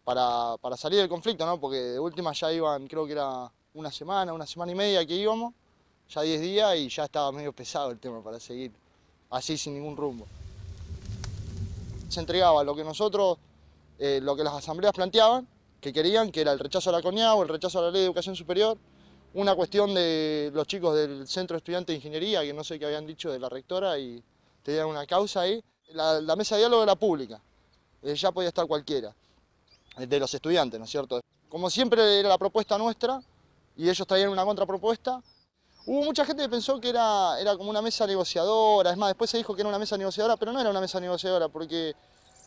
para salir del conflicto, ¿no? Porque de última ya iban, creo que era una semana y media que íbamos, ya 10 días y ya estaba medio pesado el tema para seguir así sin ningún rumbo. Se entregaba lo que nosotros, lo que las asambleas planteaban, que querían, que era el rechazo a la CONEAU, el rechazo a la Ley de Educación Superior, una cuestión de los chicos del Centro de Estudiantes de Ingeniería, que no sé qué habían dicho de la rectora y tenían una causa ahí. La mesa de diálogo era pública, ya podía estar cualquiera, de los estudiantes, ¿no es cierto? Como siempre era la propuesta nuestra y ellos traían una contrapropuesta. Hubo mucha gente que pensó que era como una mesa negociadora, es más, después se dijo que era una mesa negociadora, pero no era una mesa negociadora porque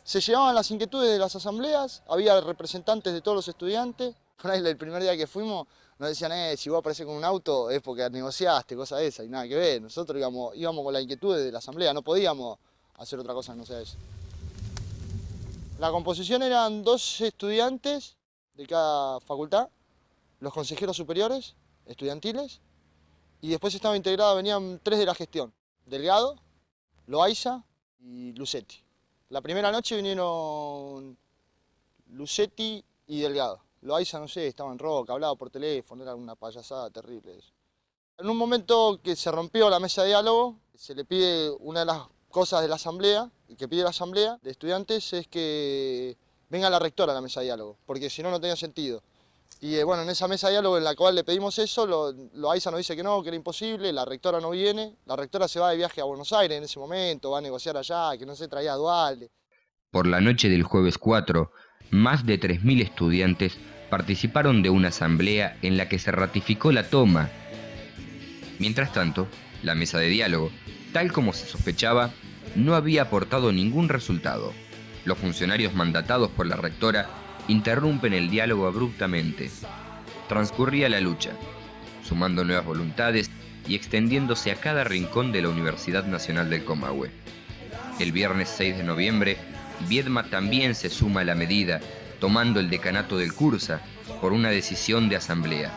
se llevaban las inquietudes de las asambleas, había representantes de todos los estudiantes. Por ahí el primer día que fuimos nos decían, si vos apareces con un auto es porque negociaste, cosas de esas, y nada que ver. Nosotros íbamos con las inquietudes de la asamblea, no podíamos hacer otra cosa que no sea eso. La composición eran 2 estudiantes de cada facultad, los consejeros superiores, estudiantiles, y después estaba integrada, venían 3 de la gestión, Delgado, Loaiza y Lucetti. La primera noche vinieron Lucetti y Delgado. Loaiza, no sé, estaba en roca, hablaba por teléfono, era una payasada terrible eso. En un momento que se rompió la mesa de diálogo, se le pide una de las cosas de la asamblea, y que pide la asamblea de estudiantes, es que venga la rectora a la mesa de diálogo, porque si no, no tenía sentido. Y bueno, en esa mesa de diálogo en la cual le pedimos eso, Loaiza nos dice que era imposible, la rectora no viene, la rectora se va de viaje a Buenos Aires en ese momento, va a negociar allá, que no se traía duales. Por la noche del jueves 4, más de 3.000 estudiantes participaron de una asamblea en la que se ratificó la toma. Mientras tanto, la mesa de diálogo, tal como se sospechaba, no había aportado ningún resultado. Los funcionarios mandatados por la rectora interrumpen el diálogo abruptamente. Transcurría la lucha, sumando nuevas voluntades y extendiéndose a cada rincón de la Universidad Nacional del Comahue. El viernes 6 de noviembre, Viedma también se suma a la medida, tomando el decanato del Cursa por una decisión de asamblea.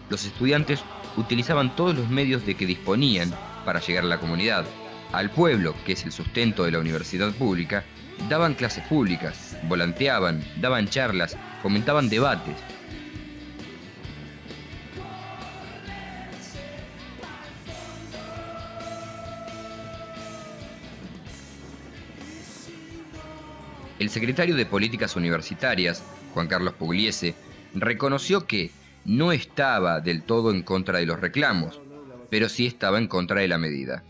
Los estudiantes utilizaban todos los medios de que disponían para llegar a la comunidad. Al pueblo, que es el sustento de la universidad pública, daban clases públicas, volanteaban, daban charlas, fomentaban debates. El secretario de Políticas Universitarias, Juan Carlos Pugliese, reconoció que no estaba del todo en contra de los reclamos, pero sí estaba en contra de la medida.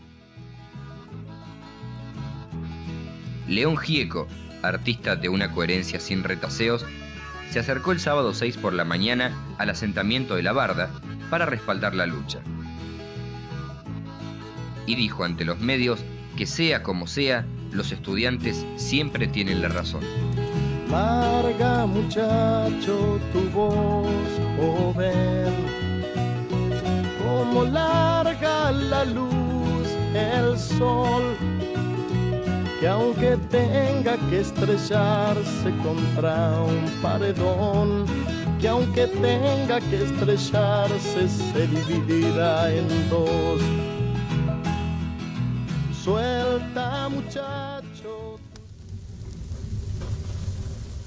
León Gieco, artista de una coherencia sin retaseos, se acercó el sábado 6 por la mañana al asentamiento de La Barda para respaldar la lucha. Y dijo ante los medios que sea como sea, los estudiantes siempre tienen la razón. Larga, muchacho, tu voz joven, como larga la luz, el sol, que aunque tenga que estrellarse contra un paredón, que aunque tenga que estrellarse se dividirá en 2. Suelta, muchacho.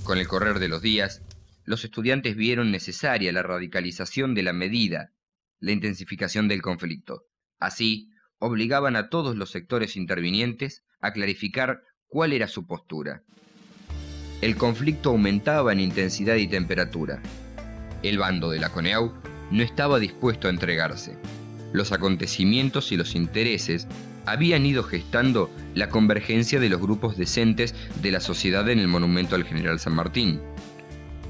Con el correr de los días, los estudiantes vieron necesaria la radicalización de la medida, la intensificación del conflicto. Así, obligaban a todos los sectores intervinientes a clarificar cuál era su postura. El conflicto aumentaba en intensidad y temperatura. El bando de la CONEAU no estaba dispuesto a entregarse. Los acontecimientos y los intereses habían ido gestando la convergencia de los grupos decentes de la sociedad en el monumento al general San Martín.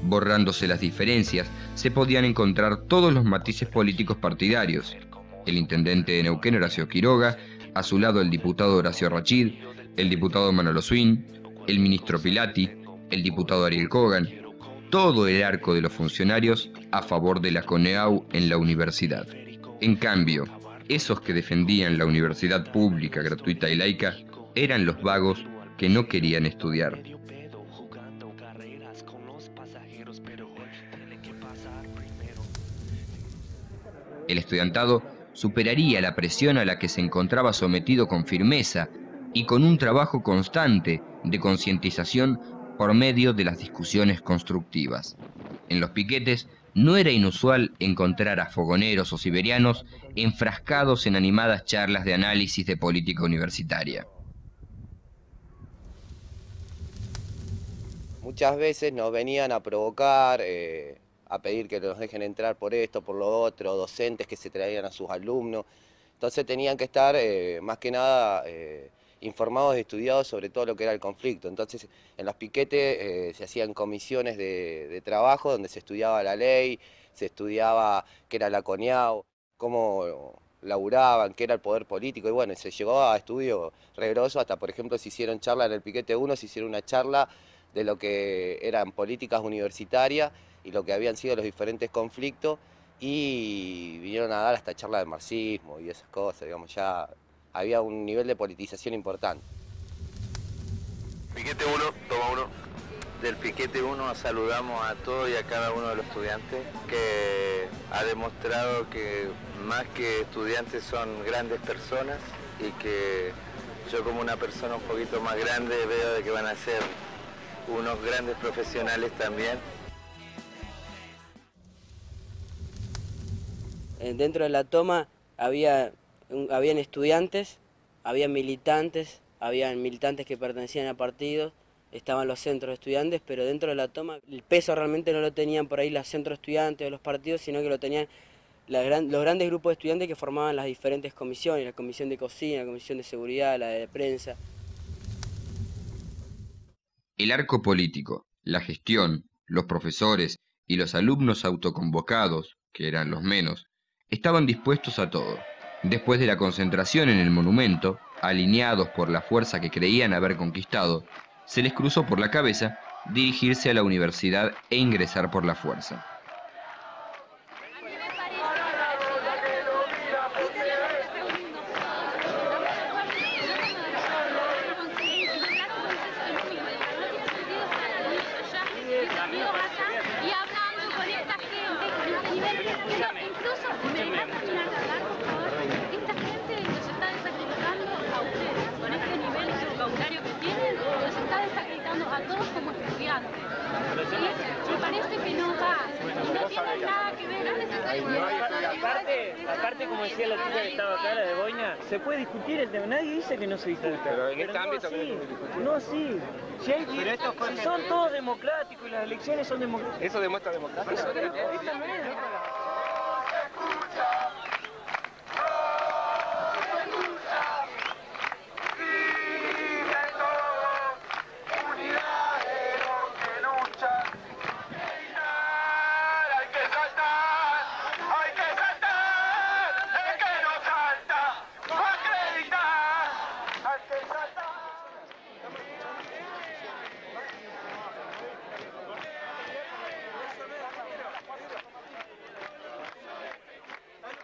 Borrándose las diferencias, se podían encontrar todos los matices políticos partidarios. El intendente de Neuquén, Horacio Quiroga, a su lado el diputado Horacio Rachid, el diputado Manolo Swin, el ministro Pilati, el diputado Ariel Kogan, todo el arco de los funcionarios a favor de la CONEAU en la universidad. En cambio, esos que defendían la universidad pública, gratuita y laica, eran los vagos que no querían estudiar. El estudiantado superaría la presión a la que se encontraba sometido con firmeza y con un trabajo constante de concientización por medio de las discusiones constructivas. En los piquetes no era inusual encontrar a fogoneros o siberianos enfrascados en animadas charlas de análisis de política universitaria. Muchas veces nos venían a provocar, a pedir que nos dejen entrar por esto, por lo otro, docentes que se traían a sus alumnos. Entonces tenían que estar, más que nada, informados y estudiados sobre todo lo que era el conflicto. Entonces en los piquetes se hacían comisiones de trabajo donde se estudiaba la ley, se estudiaba qué era la CONIAU, cómo laburaban, qué era el poder político, y bueno, se llegó a estudios rigurosos, hasta por ejemplo se hicieron charlas en el piquete 1, se hicieron una charla de lo que eran políticas universitarias y lo que habían sido los diferentes conflictos, y vinieron a dar hasta charlas de marxismo y esas cosas, digamos, ya había un nivel de politización importante. Piquete 1, toma 1. Del piquete 1 saludamos a todos y a cada uno de los estudiantes, que ha demostrado que más que estudiantes son grandes personas, y que yo como una persona un poquito más grande veo de que van a ser unos grandes profesionales también. Dentro de la toma habían estudiantes, había militantes que pertenecían a partidos, estaban los centros de estudiantes, pero dentro de la toma el peso realmente no lo tenían por ahí los centros estudiantes o los partidos, sino que lo tenían los grandes grupos de estudiantes que formaban las diferentes comisiones, la comisión de cocina, la comisión de seguridad, la de prensa. El arco político, la gestión, los profesores y los alumnos autoconvocados, que eran los menos, estaban dispuestos a todo. Después de la concentración en el monumento, alineados por la fuerza que creían haber conquistado, se les cruzó por la cabeza dirigirse a la universidad e ingresar por la fuerza. A todos como estudiantes. Me parece que no va. No tiene nada que ver. Aparte, como decía la chica que estaba acá, la de Boina, se puede discutir el tema. Nadie dice que no se discuta. Pero en este ámbito no así. Si son todos democráticos y las elecciones son democráticas. ¿Eso demuestra democracia?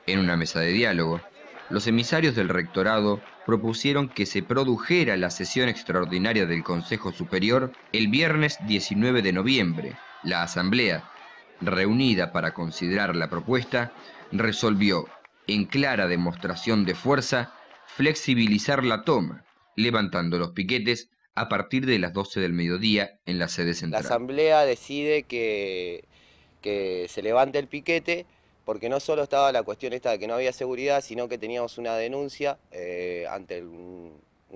En una mesa de diálogo, los emisarios del rectorado propusieron que se produjera la sesión extraordinaria del Consejo Superior el viernes 19 de noviembre. La Asamblea, reunida para considerar la propuesta, resolvió, en clara demostración de fuerza, flexibilizar la toma, levantando los piquetes a partir de las 12 del mediodía en la sede central. La Asamblea decide que se levante el piquete, porque no solo estaba la cuestión esta de que no había seguridad, sino que teníamos una denuncia ante un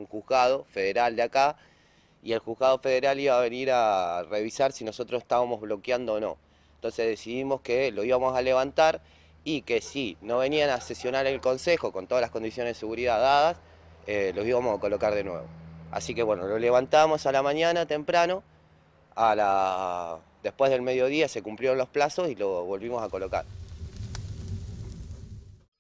juzgado federal de acá, y el juzgado federal iba a venir a revisar si nosotros estábamos bloqueando o no. Entonces decidimos que lo íbamos a levantar, y que si no venían a sesionar el consejo con todas las condiciones de seguridad dadas, los íbamos a colocar de nuevo. Así que bueno, lo levantamos a la mañana temprano, después del mediodía se cumplieron los plazos y lo volvimos a colocar.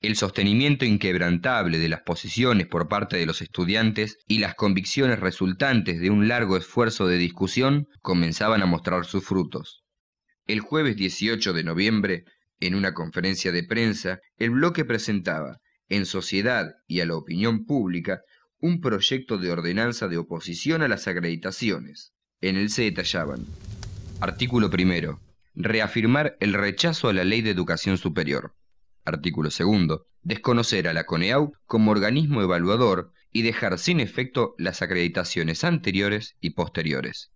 El sostenimiento inquebrantable de las posiciones por parte de los estudiantes y las convicciones resultantes de un largo esfuerzo de discusión comenzaban a mostrar sus frutos. El jueves 18 de noviembre, en una conferencia de prensa, el bloque presentaba, en sociedad y a la opinión pública, un proyecto de ordenanza de oposición a las acreditaciones. En él se detallaban: artículo primero, reafirmar el rechazo a la Ley de Educación Superior. Artículo segundo, desconocer a la CONEAU como organismo evaluador y dejar sin efecto las acreditaciones anteriores y posteriores.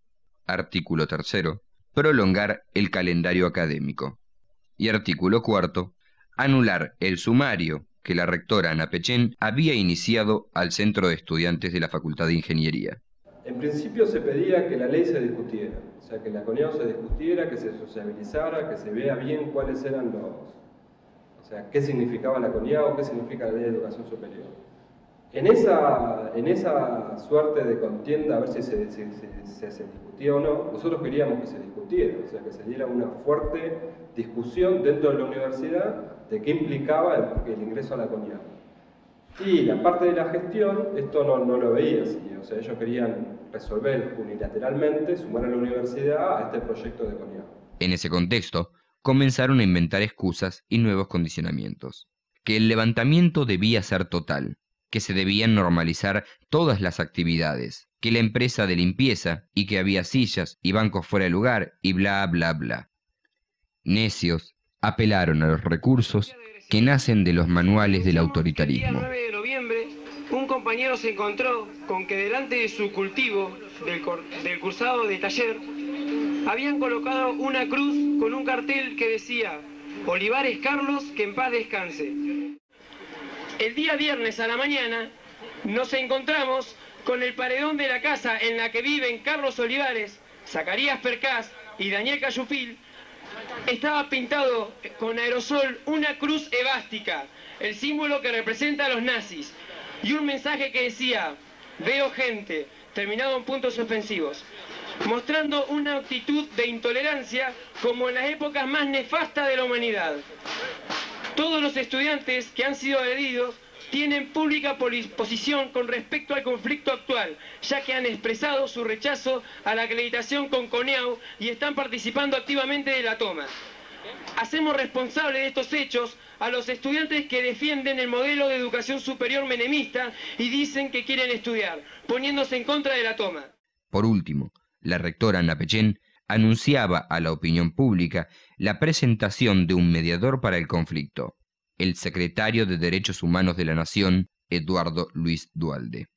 Artículo tercero, prolongar el calendario académico. Y artículo cuarto, anular el sumario que la rectora Ana Pechén había iniciado al Centro de Estudiantes de la Facultad de Ingeniería. En principio se pedía que la ley se discutiera, o sea, que la CONEAU se discutiera, que se sociabilizara, que se vea bien cuáles eran o sea, qué significaba la CONEAU, qué significa la Ley de Educación Superior. En esa suerte de contienda, a ver si se discutía o no, nosotros queríamos que se discutiera, o sea, que se diera una fuerte discusión dentro de la universidad de qué implicaba el ingreso a la CONEAU. Y la parte de la gestión, esto no lo veía así, o sea, ellos querían resolver unilateralmente, sumar a la universidad a este proyecto de CONEAU. En ese contexto, comenzaron a inventar excusas y nuevos condicionamientos. Que el levantamiento debía ser total, que se debían normalizar todas las actividades, que la empresa de limpieza y que había sillas y bancos fuera de lugar y bla bla bla. Necios, apelaron a los recursos que nacen de los manuales del autoritarismo. El 9 de noviembre, un compañero se encontró con que delante de su cultivo, del cursado de taller, habían colocado una cruz con un cartel que decía: Olivares Carlos, que en paz descanse. El día viernes a la mañana nos encontramos con el paredón de la casa en la que viven Carlos Olivares, Zacarías Percás y Daniel Cayufil. Estaba pintado con aerosol una cruz evástica, el símbolo que representa a los nazis, y un mensaje que decía: veo gente, terminado en puntos suspensivos, mostrando una actitud de intolerancia como en las épocas más nefastas de la humanidad. Todos los estudiantes que han sido agredidos tienen pública posición con respecto al conflicto actual, ya que han expresado su rechazo a la acreditación con CONEAU y están participando activamente de la toma. Hacemos responsable de estos hechos a los estudiantes que defienden el modelo de educación superior menemista y dicen que quieren estudiar, poniéndose en contra de la toma. Por último, la rectora Ana Pechén anunciaba a la opinión pública la presentación de un mediador para el conflicto, el secretario de Derechos Humanos de la Nación, Eduardo Luis Duhalde.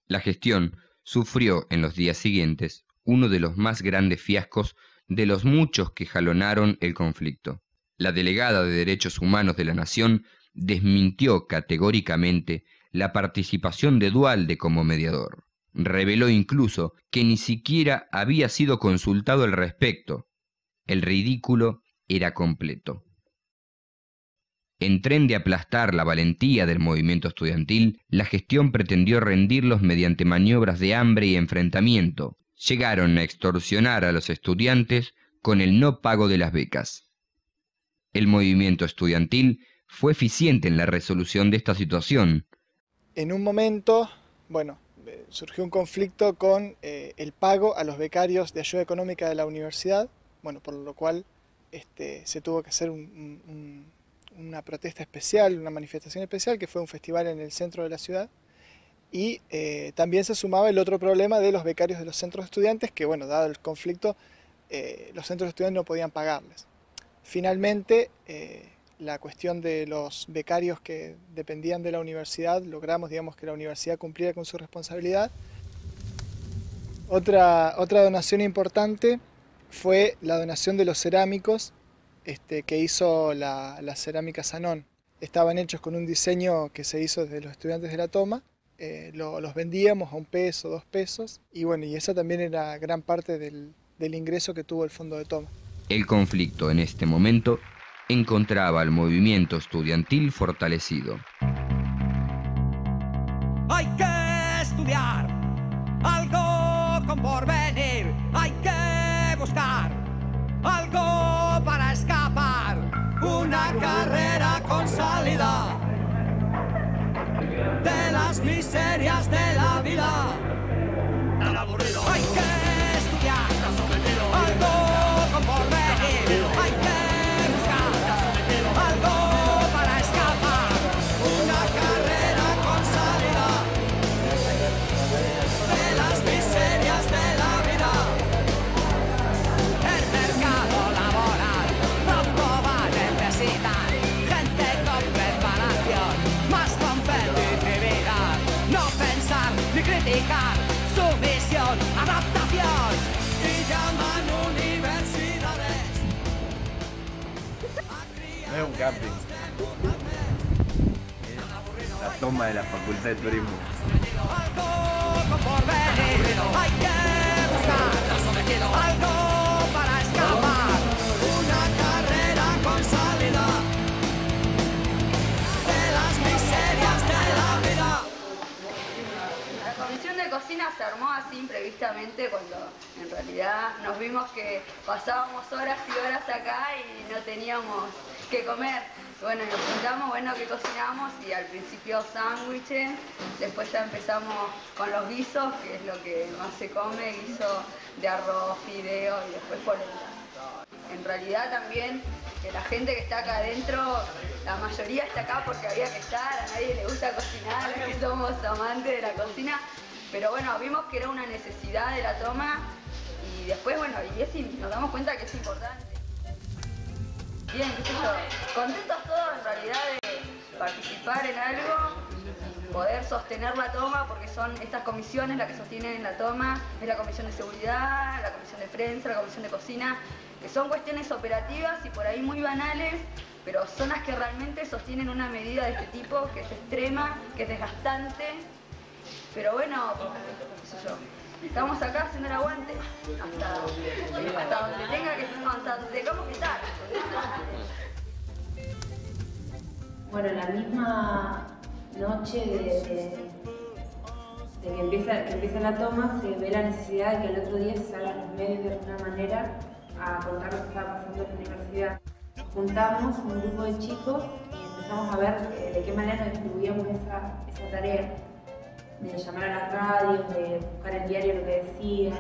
La gestión sufrió en los días siguientes uno de los más grandes fiascos de los muchos que jalonaron el conflicto. La delegada de Derechos Humanos de la Nación desmintió categóricamente la participación de Duhalde como mediador. Reveló incluso que ni siquiera había sido consultado al respecto. El ridículo era completo. En tren de aplastar la valentía del movimiento estudiantil, la gestión pretendió rendirlos mediante maniobras de hambre y enfrentamiento. Llegaron a extorsionar a los estudiantes con el no pago de las becas. El movimiento estudiantil fue eficiente en la resolución de esta situación. En un momento, surgió un conflicto con el pago a los becarios de ayuda económica de la universidad, por lo cual se tuvo que hacer una protesta especial, una manifestación especial, que fue un festival en el centro de la ciudad. Y también se sumaba el otro problema de los becarios de los centros de estudiantes, que dado el conflicto, los centros de estudiantes no podían pagarles. Finalmente, la cuestión de los becarios que dependían de la universidad, logramos que la universidad cumpliera con su responsabilidad. Otra donación importante fue la donación de los cerámicos que hizo la cerámica Sanón. Estaban hechos con un diseño que se hizo desde los estudiantes de la toma. Los vendíamos a $1, $2, y esa también era gran parte del ingreso que tuvo el fondo de toma. El conflicto en este momento encontraba al movimiento estudiantil fortalecido. Hay que estudiar algo con porvenir, hay que buscar algo para escapar, una carrera con salida de las miserias de la vida. Tan aburrido. Hay que estudiar algo con porvenir, hay que buscar algo para escapar, una carrera con salida camping. La toma de la Facultad de Turismo. Hay que buscar algo para escapar, una carrera con salida de las miserias de la vida. La comisión de cocina se armó así imprevistamente cuando en realidad nos vimos que pasábamos horas y horas acá y no teníamos que comer. Bueno, nos juntamos, bueno, que cocinamos y al principio sándwiches, después ya empezamos con los guisos, que es lo que más se come, guiso de arroz, fideo y después polenta. En realidad también que la gente que está acá adentro, la mayoría está acá porque había que estar, a nadie le gusta cocinar, que somos amantes de la cocina, pero bueno, vimos que era una necesidad de la toma y después, bueno, nos damos cuenta que es importante. Bien, qué sé yo, contentos todos en realidad de participar en algo, poder sostener la toma, porque son estas comisiones las que sostienen la toma, es la comisión de seguridad, la comisión de prensa, la comisión de cocina, que son cuestiones operativas y por ahí muy banales, pero son las que realmente sostienen una medida de este tipo, que es extrema, que es desgastante, pero bueno, qué sé yo. Estamos acá haciendo el aguante hasta donde tenga que estar, hasta donde tengamos que estar. Bueno, la misma noche de que empieza la toma, se ve la necesidad de que el otro día se salgan los medios de alguna manera a contar lo que estaba pasando en la universidad. Juntamos un grupo de chicos y empezamos a ver de qué manera nos distribuíamos esa tarea. De llamar a las radios, de buscar el diario lo que decía.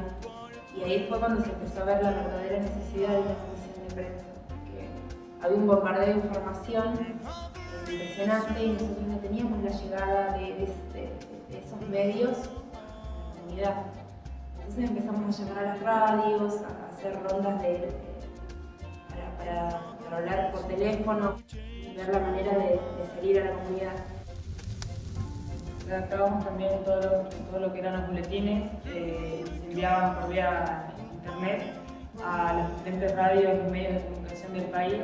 Y ahí fue cuando se empezó a ver la verdadera necesidad de una comisión de prensa. Que había un bombardeo de información impresionante y nosotros no teníamos la llegada de esos medios a la comunidad. Entonces empezamos a llamar a las radios, a hacer rondas para hablar por teléfono y ver la manera de salir a la comunidad. Redactábamos también todo lo que eran los boletines, se enviaban por vía internet a las diferentes radios y medios de comunicación del país,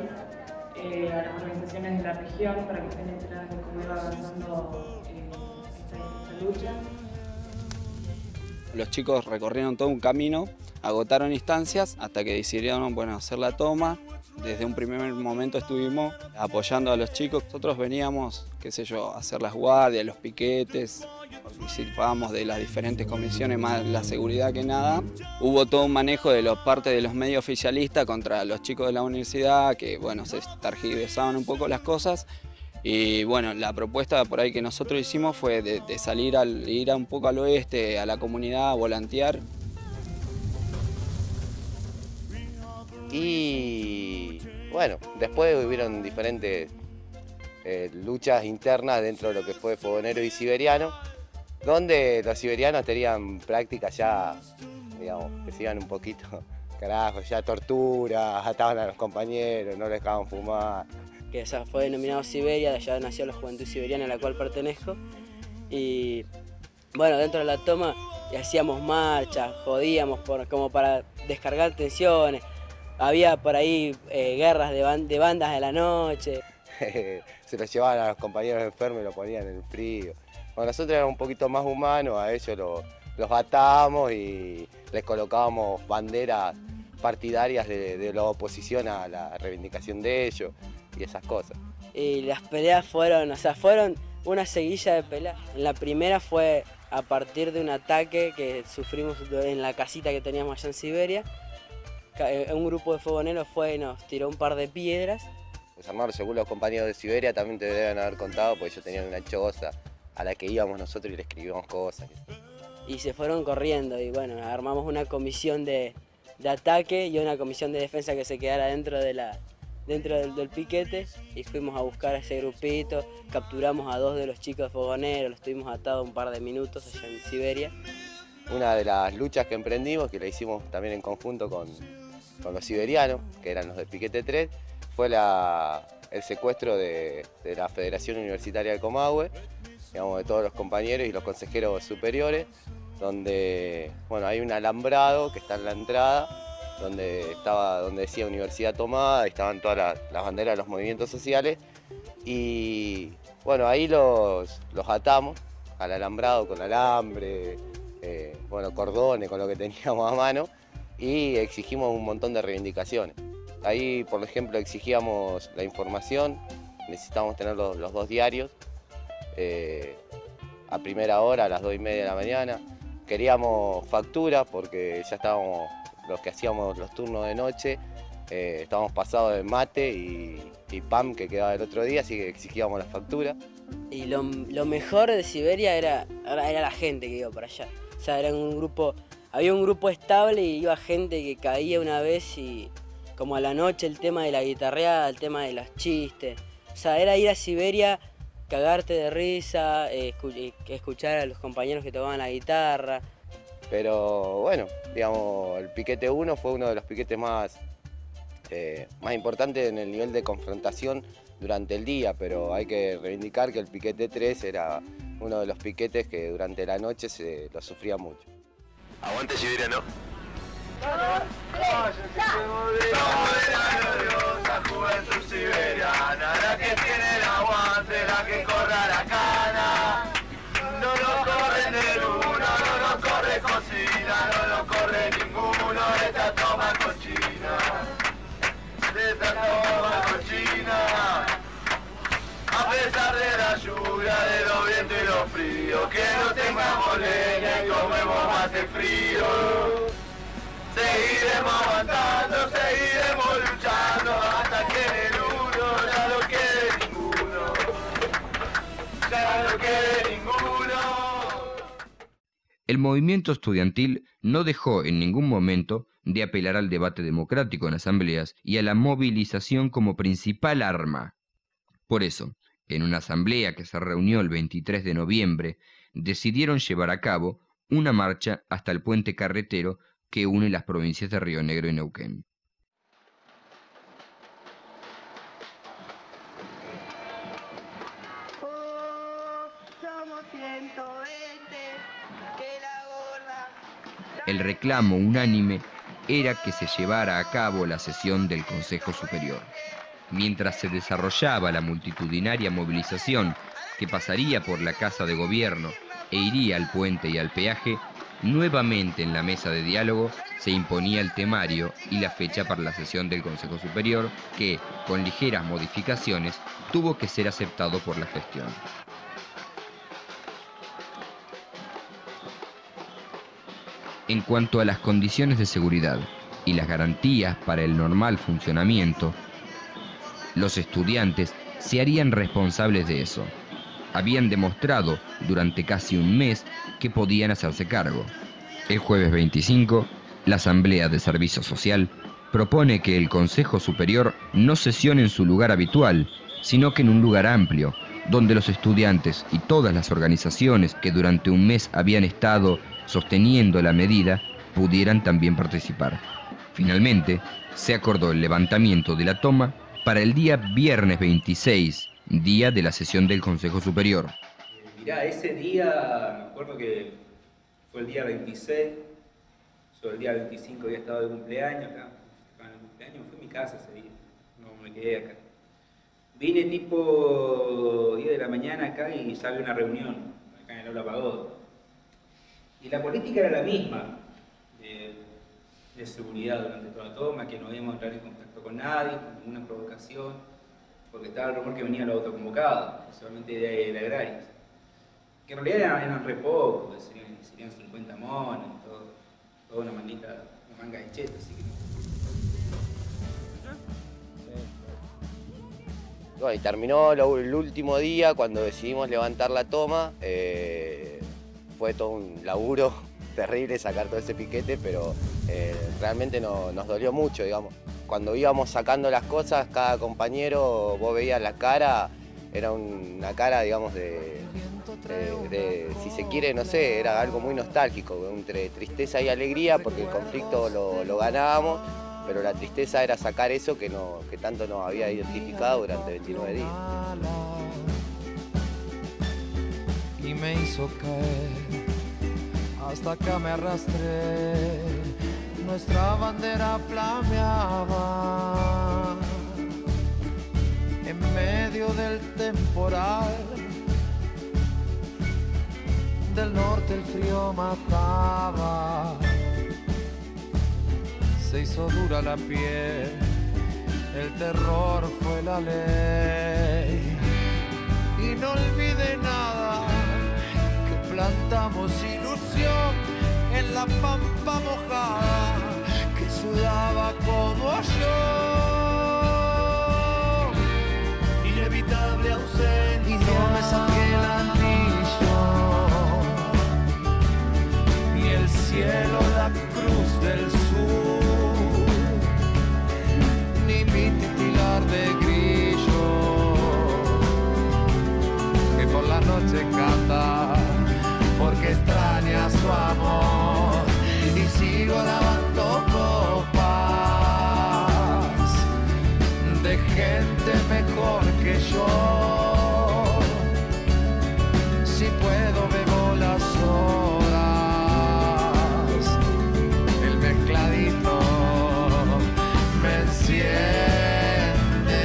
a las organizaciones de la región para que estén enteradas de cómo iba avanzando esta lucha. Los chicos recorrieron todo un camino, agotaron instancias hasta que decidieron hacer la toma. Desde un primer momento estuvimos apoyando a los chicos. Nosotros veníamos, qué sé yo, a hacer las guardias, los piquetes, participábamos de las diferentes comisiones, más la seguridad que nada. Hubo todo un manejo de parte de los medios oficialistas contra los chicos de la universidad, que bueno, se tergiversaban un poco las cosas. Y bueno, la propuesta por ahí que nosotros hicimos fue de salir ir un poco al oeste, a la comunidad, a volantear. Y bueno, después hubieron diferentes luchas internas dentro de lo que fue Fogonero y Siberiano, donde los siberianos tenían prácticas ya, digamos, que se iban un poquito, carajo, ya tortura, ataban a los compañeros, no les dejaban fumar. Que ya fue denominado Siberia, de allá nació la Juventud Siberiana a la cual pertenezco. Y bueno, dentro de la toma hacíamos marchas, jodíamos como para descargar tensiones. Había por ahí guerras de bandas de la noche. Se los llevaban a los compañeros enfermos y los ponían en el frío. Bueno, nosotros éramos un poquito más humanos, a ellos los atábamos y les colocábamos banderas partidarias de la oposición a la reivindicación de ellos y esas cosas. Y las peleas fueron una seguilla de peleas. La primera fue a partir de un ataque que sufrimos en la casita que teníamos allá en Siberia. Un grupo de fogoneros fue y nos tiró un par de piedras. Los armados, según los compañeros de Siberia, también te deben haber contado, porque ellos tenían una choza a la que íbamos nosotros y le escribíamos cosas. Y se fueron corriendo y bueno, armamos una comisión de ataque y una comisión de defensa que se quedara dentro del piquete y fuimos a buscar a ese grupito, capturamos a 2 de los chicos fogoneros, los tuvimos atados un par de minutos allá en Siberia. Una de las luchas que emprendimos, que la hicimos también en conjunto con los siberianos, que eran los del Piquete 3, fue el secuestro de la Federación Universitaria del Comahue, digamos, de todos los compañeros y los consejeros superiores, donde bueno, hay un alambrado que está en la entrada donde decía Universidad Tomada, estaban todas las banderas de los movimientos sociales. Y bueno, ahí los atamos al alambrado con alambre, bueno, cordones, con lo que teníamos a mano, y exigimos un montón de reivindicaciones. Ahí, por ejemplo, exigíamos la información, necesitábamos tener los 2 diarios, a primera hora, a las 2:30 de la mañana. Queríamos factura porque ya estábamos, los que hacíamos los turnos de noche, estábamos pasados de mate y PAM que quedaba el otro día, así que exigíamos la factura. Y lo mejor de Siberia era la gente que iba para allá. O sea, había un grupo estable y iba gente que caía una vez y como a la noche el tema de la guitarreada, el tema de los chistes. O sea, era ir a Siberia, cagarte de risa, escuchar a los compañeros que tocaban la guitarra. Pero bueno, digamos, el piquete 1 fue uno de los piquetes más importantes en el nivel de confrontación durante el día, pero hay que reivindicar que el piquete 3 era uno de los piquetes que durante la noche se lo sufría mucho. Aguante Siberia, ¿no? Somos de la gloriosa juventud siberiana, la que tiene el aguante, la que corra la cana. No nos corren del uno, no nos corre cocina, no nos corre ninguno de esta toma cochina. De esta toma cochina. A pesar de la lluvia, de los vientos y los fríos, que no tengamos leña y comemos mate frío. Seguiremos aguantando, seguiremos luchando hasta que en el uno ya no quede ninguno. Ya no quede ninguno. El movimiento estudiantil no dejó en ningún momento de apelar al debate democrático en asambleas y a la movilización como principal arma. Por eso, en una asamblea que se reunió el 23 de noviembre, decidieron llevar a cabo una marcha hasta el puente carretero que une las provincias de Río Negro y Neuquén. El reclamo unánime era que se llevara a cabo la sesión del Consejo Superior. Mientras se desarrollaba la multitudinaria movilización que pasaría por la Casa de Gobierno e iría al puente y al peaje, nuevamente en la mesa de diálogo se imponía el temario y la fecha para la sesión del Consejo Superior, que, con ligeras modificaciones, tuvo que ser aceptado por la gestión. En cuanto a las condiciones de seguridad y las garantías para el normal funcionamiento, los estudiantes se harían responsables de eso. Habían demostrado durante casi un mes que podían hacerse cargo. El jueves 25, la Asamblea de Servicio Social propone que el Consejo Superior no sesione en su lugar habitual, sino que en un lugar amplio, donde los estudiantes y todas las organizaciones que durante un mes habían estado sosteniendo la medida pudieran también participar. Finalmente, se acordó el levantamiento de la toma para el día viernes 26, día de la sesión del Consejo Superior. Mirá, ese día, me acuerdo que fue el día 26, yo el día 25 había estado de cumpleaños acá, festejaban el cumpleaños, fue a mi casa ese día, no me quedé acá. Vine tipo 10 de la mañana acá y ya había una reunión, acá en el Aula Pagodo. Y la política era la misma, de seguridad durante toda la toma, que no íbamos a entrar en contacto con nadie, con ninguna provocación, porque estaba el rumor que venían los autoconvocados, principalmente de agrarios. Que en realidad eran re pocos, serían 50 monos, toda una manga de cheto, así que no. Bueno, y terminó el último día cuando decidimos levantar la toma. Fue todo un laburo terrible sacar todo ese piquete, pero realmente nos dolió mucho, digamos. Cuando íbamos sacando las cosas, cada compañero, vos veías la cara, era una cara, digamos, si se quiere, no sé, era algo muy nostálgico, entre tristeza y alegría, porque el conflicto lo ganábamos, pero la tristeza era sacar eso que tanto nos había identificado durante 29 días. Y me hizo caer, hasta acá me arrastré, nuestra bandera flameaba en medio del temporal. Del norte el frío mataba, se hizo dura la piel, el terror fue la ley. Y no olvide nada, que plantamos ilusión en la pampa mojada, que sudaba como yo. Inevitable ausencia, y no me saqué el anillo, ni el cielo, la cruz del sur, ni mi titilar de grillo, que por la noche canta, porque extraña su amor, y sigo lavando copas de gente mejor que yo. Si puedo bebo las horas, el mezcladito me enciende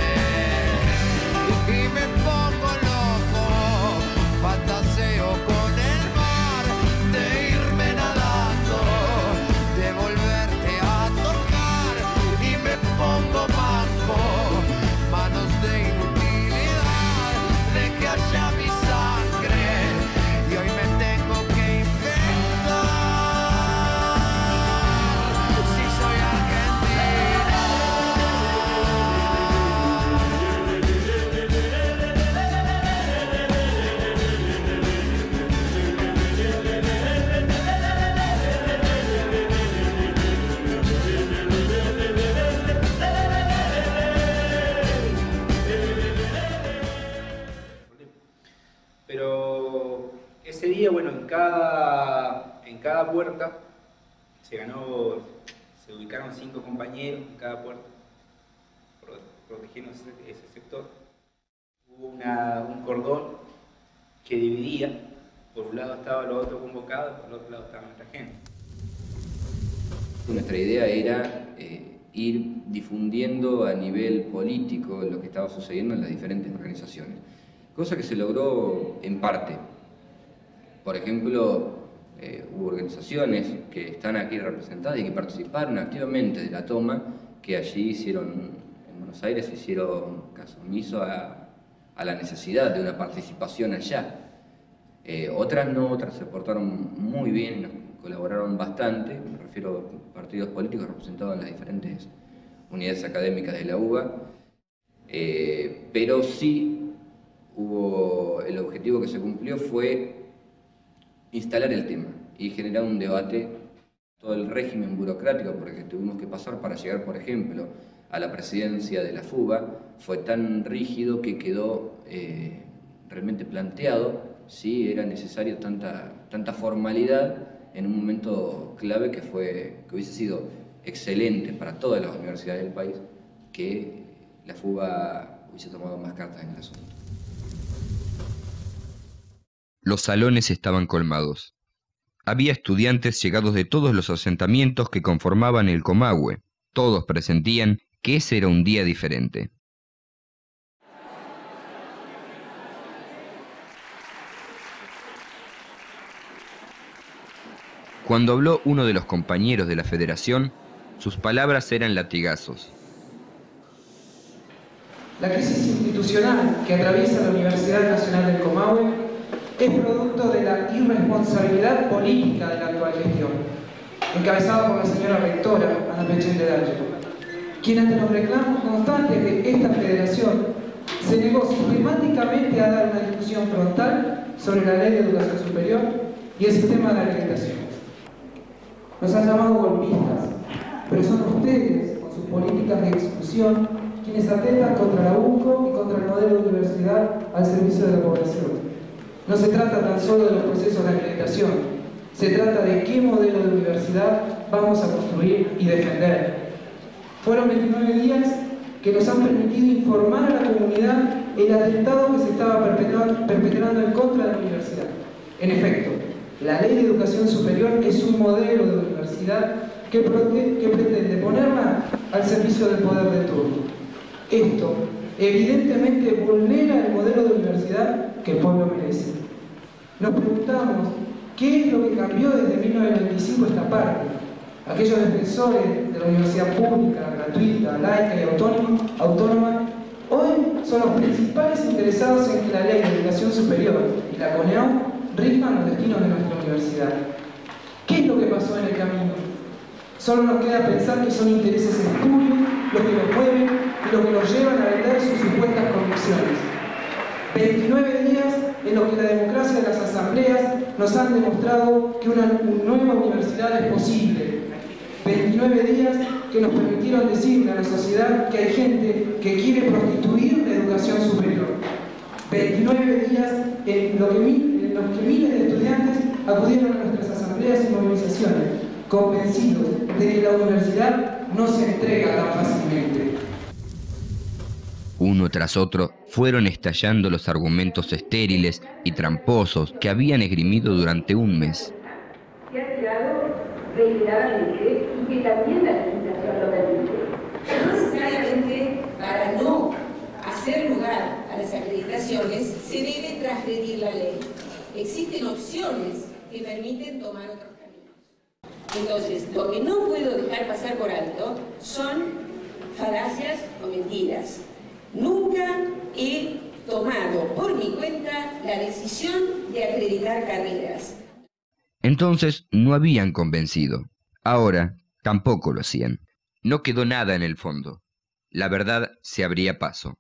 y me pongo loco, fantaseo con el mar, de irme nadando, de volverte a tocar, y me pongo manco, manos de inutilidad, de que haya mi sangre, y hoy me tengo que inventar si soy Pero ese día, bueno, en cada puerta se ubicaron 5 compañeros en cada puerta, protegiendo ese sector. Hubo un cordón que dividía, por un lado estaban los otros convocados, por el otro lado estaba nuestra gente. Nuestra idea era ir difundiendo a nivel político lo que estaba sucediendo en las diferentes organizaciones, cosa que se logró en parte. Por ejemplo, hubo organizaciones que están aquí representadas y que participaron activamente de la toma, que allí hicieron, en Buenos Aires, hicieron caso omiso a la necesidad de una participación allá. Otras no, otras se portaron muy bien, nos colaboraron bastante, me refiero a partidos políticos representados en las diferentes unidades académicas de la UBA, pero sí el objetivo que se cumplió fue instalar el tema y generar un debate. Todo el régimen burocrático por el que tuvimos que pasar para llegar, por ejemplo, a la presidencia de la FUBA fue tan rígido que quedó realmente planteado si era necesario tanta formalidad en un momento clave que hubiese sido excelente para todas las universidades del país que la FUBA hubiese tomado más cartas en el asunto. Los salones estaban colmados. Había estudiantes llegados de todos los asentamientos que conformaban el Comahue. Todos presentían que ese era un día diferente. Cuando habló uno de los compañeros de la Federación, sus palabras eran latigazos. La crisis institucional que atraviesa la Universidad Nacional del Comahue es producto de la irresponsabilidad política de la actual gestión, encabezada por la señora rectora Ana Pechente D'Angelo, quien ante los reclamos constantes de esta federación se negó sistemáticamente a dar una discusión frontal sobre la Ley de Educación Superior y el sistema de acreditación. Nos han llamado golpistas, pero son ustedes, con sus políticas de exclusión, quienes atentan contra la UNCO y contra el modelo de universidad al servicio de la población. No se trata tan solo de los procesos de acreditación, se trata de qué modelo de universidad vamos a construir y defender. Fueron 29 días que nos han permitido informar a la comunidad el atentado que se estaba perpetrando en contra de la universidad. En efecto, la Ley de Educación Superior es un modelo de universidad que pretende ponerla al servicio del poder de turno. Esto evidentemente vulnera el modelo de universidad que el pueblo merece. Nos preguntamos, ¿qué es lo que cambió desde 1925 esta parte? Aquellos defensores de la universidad pública, gratuita, laica y autónoma, hoy son los principales interesados en que la Ley de Educación Superior y la CONEAU rijan los destinos de nuestra universidad. ¿Qué es lo que pasó en el camino? Solo nos queda pensar que son intereses espurios los que los mueven y los que los llevan a vender sus supuestas convicciones. 29 días en los que la democracia de las asambleas nos han demostrado que una nueva universidad es posible. 29 días que nos permitieron decirle a la sociedad que hay gente que quiere prostituir la educación superior. 29 días en los que miles de estudiantes acudieron a nuestras asambleas y movilizaciones, convencidos de que la universidad no se entrega tan fácilmente. Uno tras otro fueron estallando los argumentos estériles y tramposos que habían esgrimido durante un mes. Se ha tirado reiteradamente y que también la legislación lo permite. No necesariamente para no hacer lugar a las acreditaciones se debe transgredir la ley. Existen opciones que permiten tomar otros caminos. Entonces, lo que no puedo dejar pasar por alto son falacias o mentiras. Nunca he tomado por mi cuenta la decisión de acreditar carreras. Entonces no habían convencido. Ahora tampoco lo hacían. No quedó nada en el fondo. La verdad se abría paso.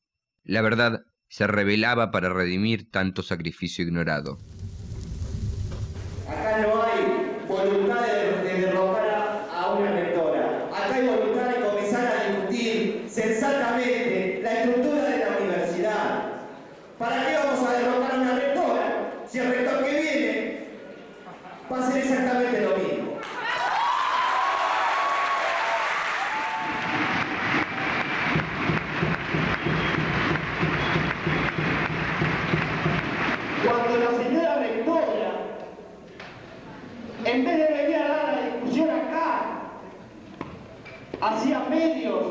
La verdad se revelaba para redimir tanto sacrificio ignorado. Acá no hay voluntad de derrocar a una rectora. Acá hay voluntad de comenzar a discutir sensatamente la estructura de la universidad. ¿Para qué vamos a derrocar a una rectora si el rector que viene va a hacer exactamente lo mismo? Cuando la señora rectora, en vez de venir a dar la discusión acá, hacía medios,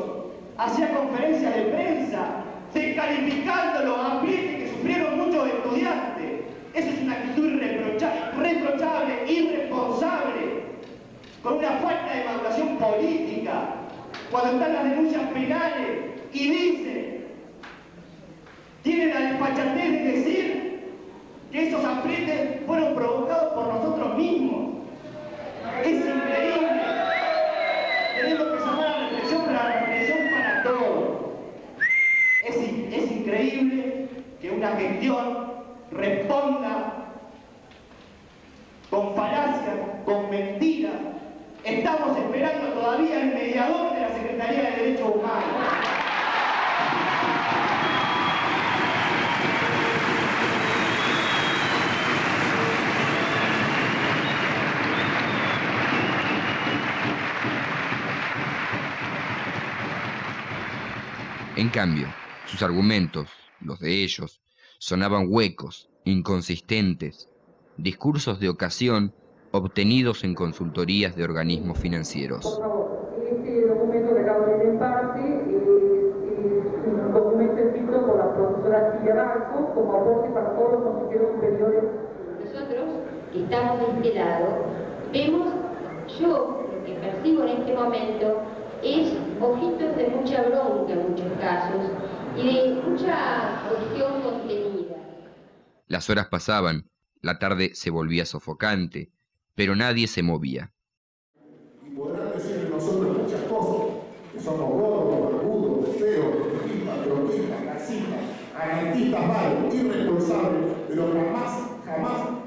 hacía conferencias de prensa, descalificando los aprietes que sufrieron muchos estudiantes. Eso es una actitud irreprochable, irresponsable, con una falta de maduración política. Cuando están las denuncias penales y dicen, tienen la desfachatez de decir que esos aprietes fueron provocados por nosotros mismos. Es increíble. Tenemos que llamar a la reflexión, pero la reflexión para todos. Es increíble que una gestión responda con falacias, con mentiras. Estamos esperando todavía el mediador de la Secretaría de Derechos Humanos. En cambio, sus argumentos, los de ellos, sonaban huecos, inconsistentes, discursos de ocasión obtenidos en consultorías de organismos financieros. Por favor, este documento que acabo de leer en parte es un documento escrito por la profesora Silvia Barco como aporte para todos los consejeros superiores. Nosotros, que estamos de este lado, vemos, yo lo que percibo en este momento es ojitos de mucha bronca en muchos casos y de mucha cuestión contenida. Las horas pasaban, la tarde se volvía sofocante, pero nadie se movía. Y podrán decir de nosotros muchas cosas, que somos gordos, barbudos, feos, troquistas, clasistas, anarquistas malos, irresponsables, pero jamás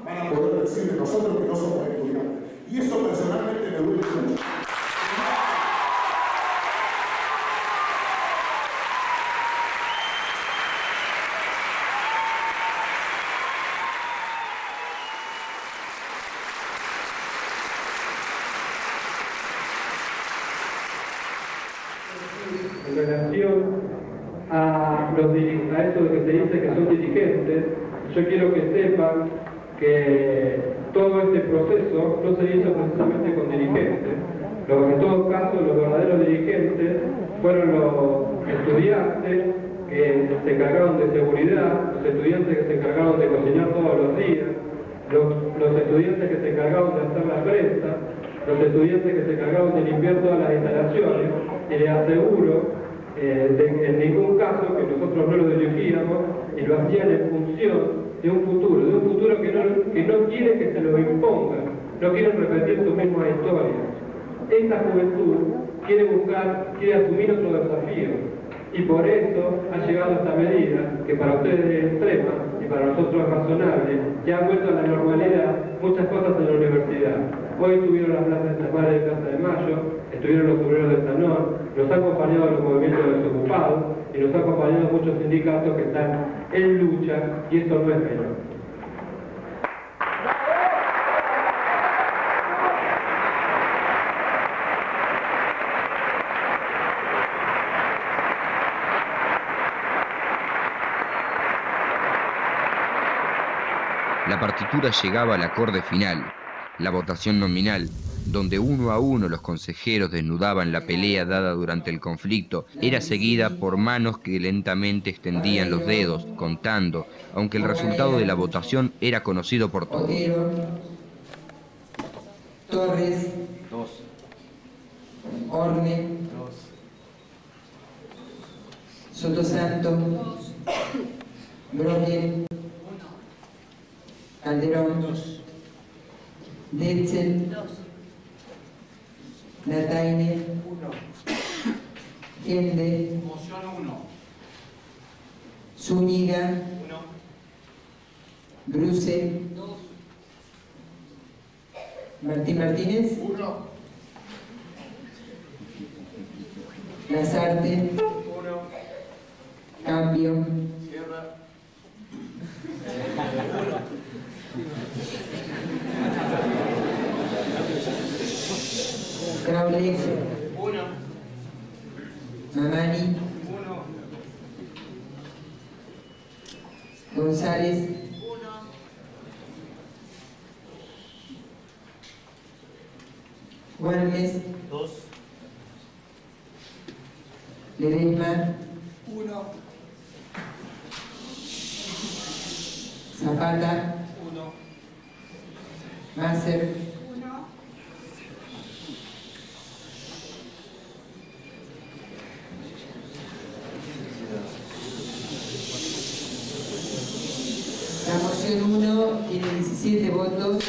van a poder decir de nosotros que no somos estudiantes. Y eso personalmente me duele mucho. En relación a esto de que se dice que son dirigentes, yo quiero que sepan que todo este proceso no se hizo precisamente con dirigentes, En todo caso, los verdaderos dirigentes fueron los estudiantes que se encargaron de seguridad, los estudiantes que se encargaron de cocinar todos los días, los estudiantes que se encargaron de hacer la prensa, los estudiantes que se encargaron de limpiar todas las instalaciones, y les aseguro en ningún caso que nosotros no lo dirigíamos y lo hacían en función de un futuro que no quiere que se lo impongan, no quieren repetir su misma historia. Esta juventud quiere asumir otro desafío, y por eso ha llegado esta medida, que para ustedes es extrema y para nosotros es razonable, que ha vuelto a la normalidad muchas cosas en la universidad. Hoy estuvieron las plazas de Madre de Plaza de Mayo, estuvieron los obreros de Sanón, nos han acompañado los movimientos desocupados y nos han acompañado muchos sindicatos que están en lucha, y eso no es menor. La partitura llegaba al acorde final, la votación nominal, donde uno a uno los consejeros desnudaban la pelea dada durante el conflicto, era seguida por manos que lentamente extendían los dedos, contando, aunque el resultado de la votación era conocido por todos. Torres, 2. Orne, 2. Sotosanto, Brogel, Calderón, 2. Detzel, 2. Lataine, 1. Gende, Moción 1. Zúñiga, 1. Bruce, 2. Martín Martínez, 1. Lazarte, 1. Cambio, Cierra. Crowley, 1. Mamani, 1. González, 1. Juárez, 2. Ledesma, 1. Zapata, 1. Masser, 1. la moción 1 tiene 17 votos.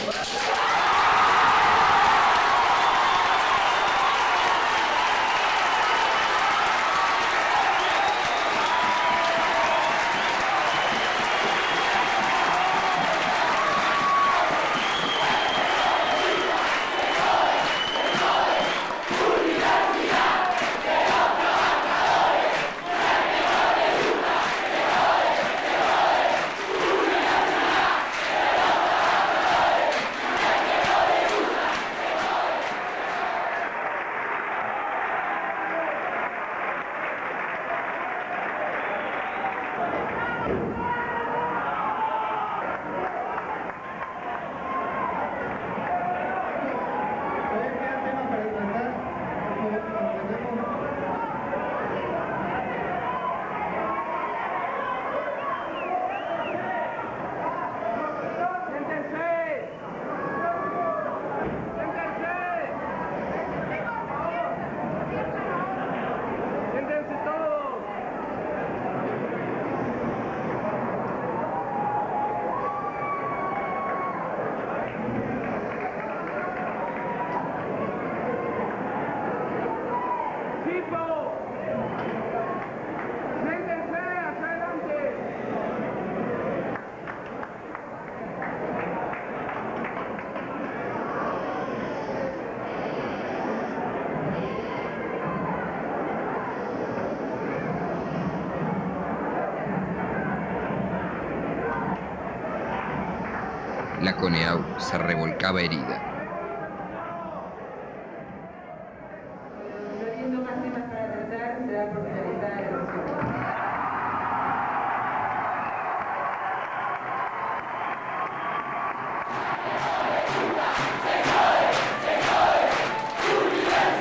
La CONEAU se revolcaba herida. No habiendo más temas para tratar, se da por finalizada la sesión. ¡Se cae! ¡Se cae! ¡Universidad!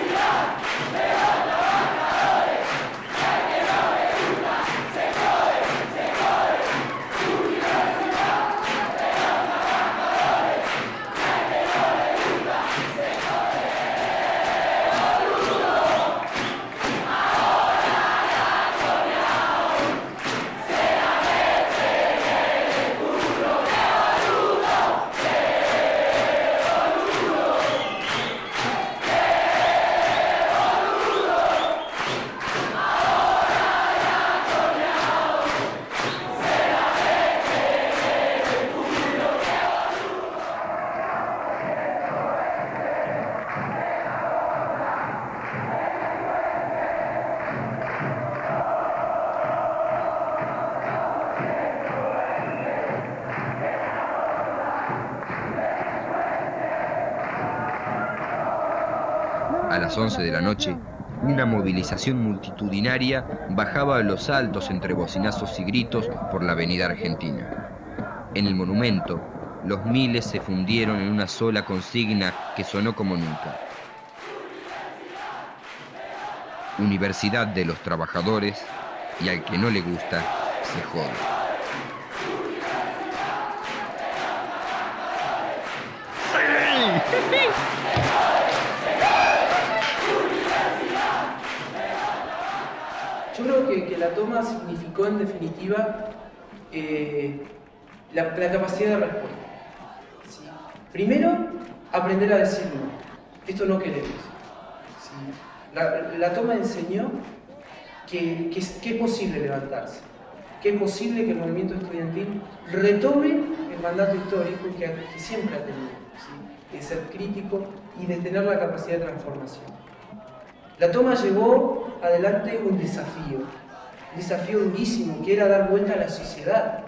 A las 11 de la noche, una movilización multitudinaria bajaba a los altos entre bocinazos y gritos por la avenida Argentina. En el monumento, los miles se fundieron en una sola consigna que sonó como nunca. Universidad de los Trabajadores, y al que no le gusta, se jode. Yo creo que la toma significó en definitiva la capacidad de respuesta. ¿Sí? Primero, aprender a decir no. Esto no queremos. ¿Sí? La toma enseñó que es posible levantarse, que es posible que el movimiento estudiantil retome el mandato histórico que siempre ha tenido, ¿sí? De ser crítico y de tener la capacidad de transformación. La toma llevó adelante un desafío durísimo, que era dar vuelta a la sociedad.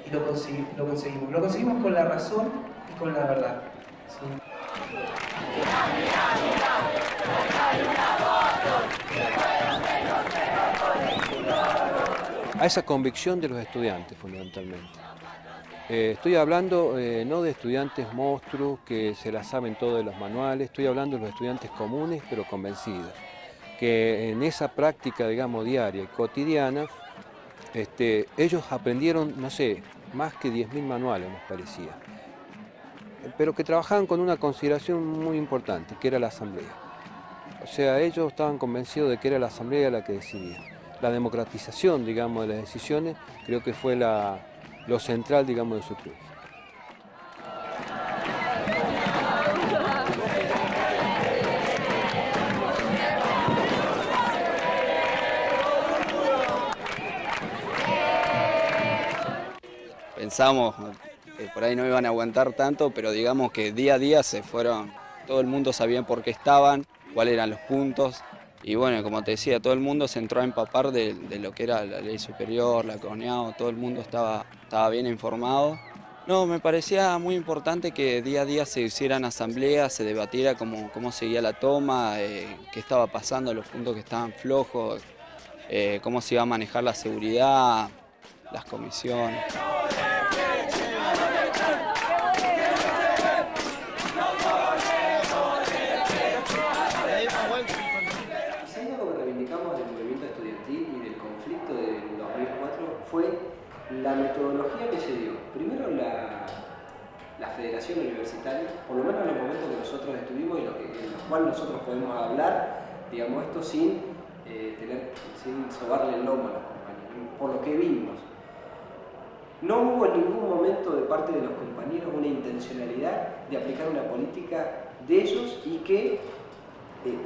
Y lo conseguimos. Lo conseguimos con la razón y con la verdad. ¿Sí? A esa convicción de los estudiantes, fundamentalmente. Estoy hablando no de estudiantes monstruos que se la saben todo de los manuales, estoy hablando de los estudiantes comunes pero convencidos, que en esa práctica, digamos, diaria y cotidiana, ellos aprendieron, no sé, más que 10.000 manuales, nos parecía, pero que trabajaban con una consideración muy importante, que era la asamblea. O sea, ellos estaban convencidos de que era la asamblea la que decidía. La democratización, digamos, de las decisiones, creo que fue lo central, digamos, de su triunfo. Pensamos que por ahí no iban a aguantar tanto, pero digamos que día a día se fueron, todo el mundo sabía por qué estaban, cuáles eran los puntos, y bueno, como te decía, todo el mundo se entró a empapar de lo que era la ley superior, la CONEAU, todo el mundo estaba bien informado. No, me parecía muy importante que día a día se hicieran asambleas, se debatiera cómo seguía la toma, qué estaba pasando, los puntos que estaban flojos, cómo se iba a manejar la seguridad, las comisiones. Fue la metodología que se dio. Primero la federación universitaria, por lo menos en los momentos que nosotros estuvimos y en los cuales nosotros podemos hablar, digamos, esto sin sobarle el lomo a los compañeros, por lo que vimos. No hubo en ningún momento de parte de los compañeros una intencionalidad de aplicar una política de ellos y que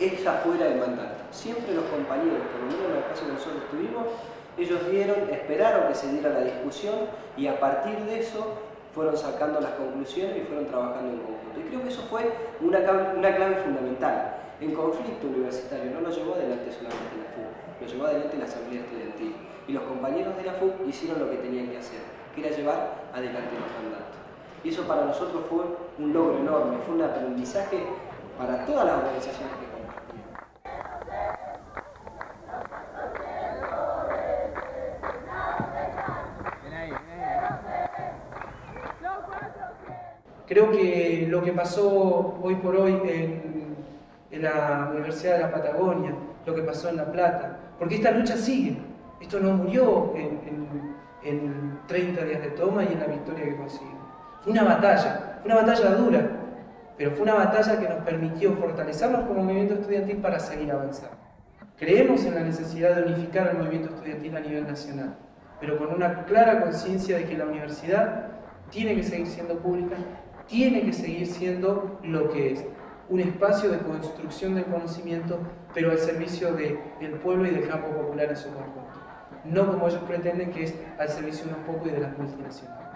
esa fuera el mandato. Siempre los compañeros, por lo menos en el caso que nosotros tuvimos, ellos esperaron que se diera la discusión y a partir de eso fueron sacando las conclusiones y fueron trabajando en conjunto. Y creo que eso fue una clave fundamental. En conflicto universitario no lo llevó adelante solamente la FUC, lo llevó adelante la Asamblea Estudiantil. Y los compañeros de la FUC hicieron lo que tenían que hacer, que era llevar adelante los mandatos. Y eso para nosotros fue un logro enorme, fue un aprendizaje para todas las organizaciones que compartimos. Creo que lo que pasó hoy por hoy en la Universidad de la Patagonia, lo que pasó en La Plata, porque esta lucha sigue, esto no murió en 30 días de toma y en la victoria que conseguimos. Fue una batalla dura, pero fue una batalla que nos permitió fortalecernos como movimiento estudiantil para seguir avanzando. Creemos en la necesidad de unificar el movimiento estudiantil a nivel nacional, pero con una clara conciencia de que la universidad tiene que seguir siendo pública, tiene que seguir siendo lo que es, un espacio de construcción del conocimiento, pero al servicio del pueblo y del campo popular en su conjunto. No como ellos pretenden, que es al servicio de unos pocos y de las multinacionales.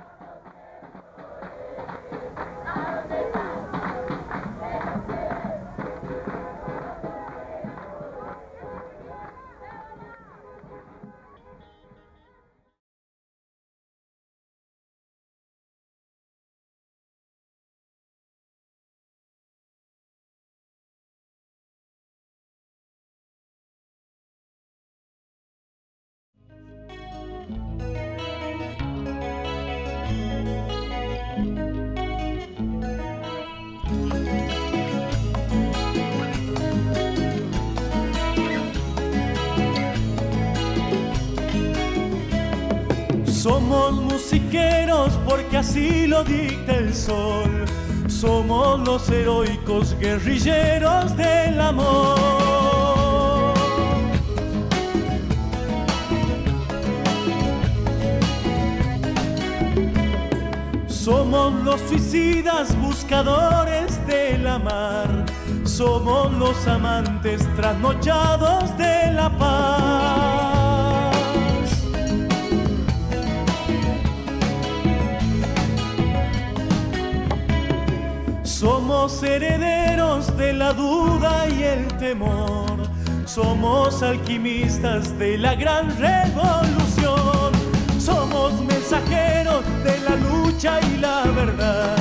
Somos musiqueros porque así lo dicta el sol. Somos los heroicos guerrilleros del amor. Somos los suicidas buscadores de la mar. Somos los amantes trasnochados de la paz. Somos herederos de la duda y el temor. Somos alquimistas de la gran revolución. Somos mensajeros de la lucha y la verdad.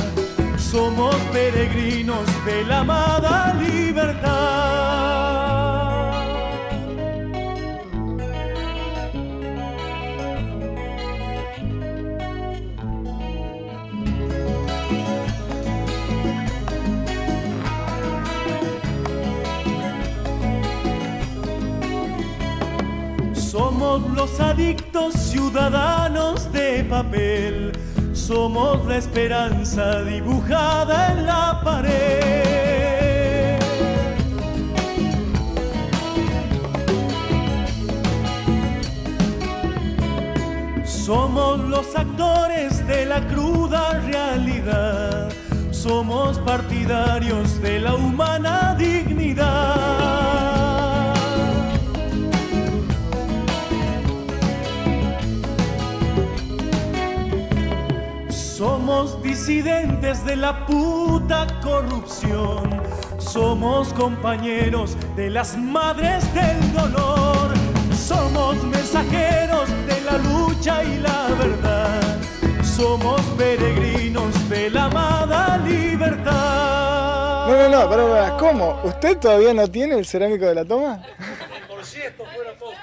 Somos peregrinos de la amada libertad. Somos los adictos ciudadanos de papel. Somos la esperanza dibujada en la pared. Somos los actores de la cruda realidad. Somos partidarios de la humana dignidad. Somos disidentes de la puta corrupción. Somos compañeros de las madres del dolor. Somos mensajeros de la lucha y la verdad. Somos peregrinos de la amada libertad. No, pará, ¿cómo? ¿Usted todavía no tiene el cerámico de la toma? Por si esto fuera poco.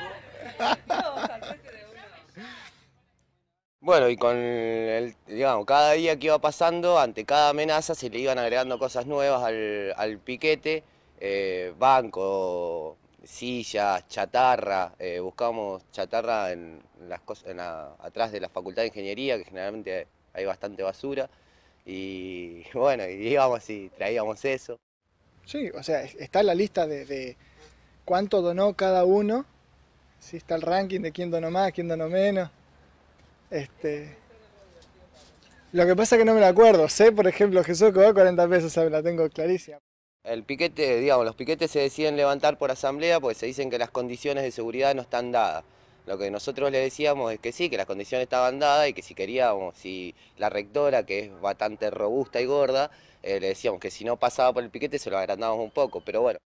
Bueno, y con digamos, cada día que iba pasando, ante cada amenaza se le iban agregando cosas nuevas al piquete, banco, sillas, chatarra, buscamos chatarra atrás de la Facultad de Ingeniería, que generalmente hay bastante basura, y bueno, y íbamos y traíamos eso. Sí, o sea, está la lista de cuánto donó cada uno, sí, está el ranking de quién donó más, quién donó menos. Lo que pasa es que no me lo acuerdo. Sé, por ejemplo, Jesús cobró 40 pesos, ¿sabes? La tengo clarísima. El piquete, digamos, los piquetes se deciden levantar por asamblea porque se dicen que las condiciones de seguridad no están dadas. Lo que nosotros le decíamos es que sí, que las condiciones estaban dadas y que si queríamos, si la rectora, que es bastante robusta y gorda, le decíamos que si no pasaba por el piquete se lo agrandábamos un poco, pero bueno.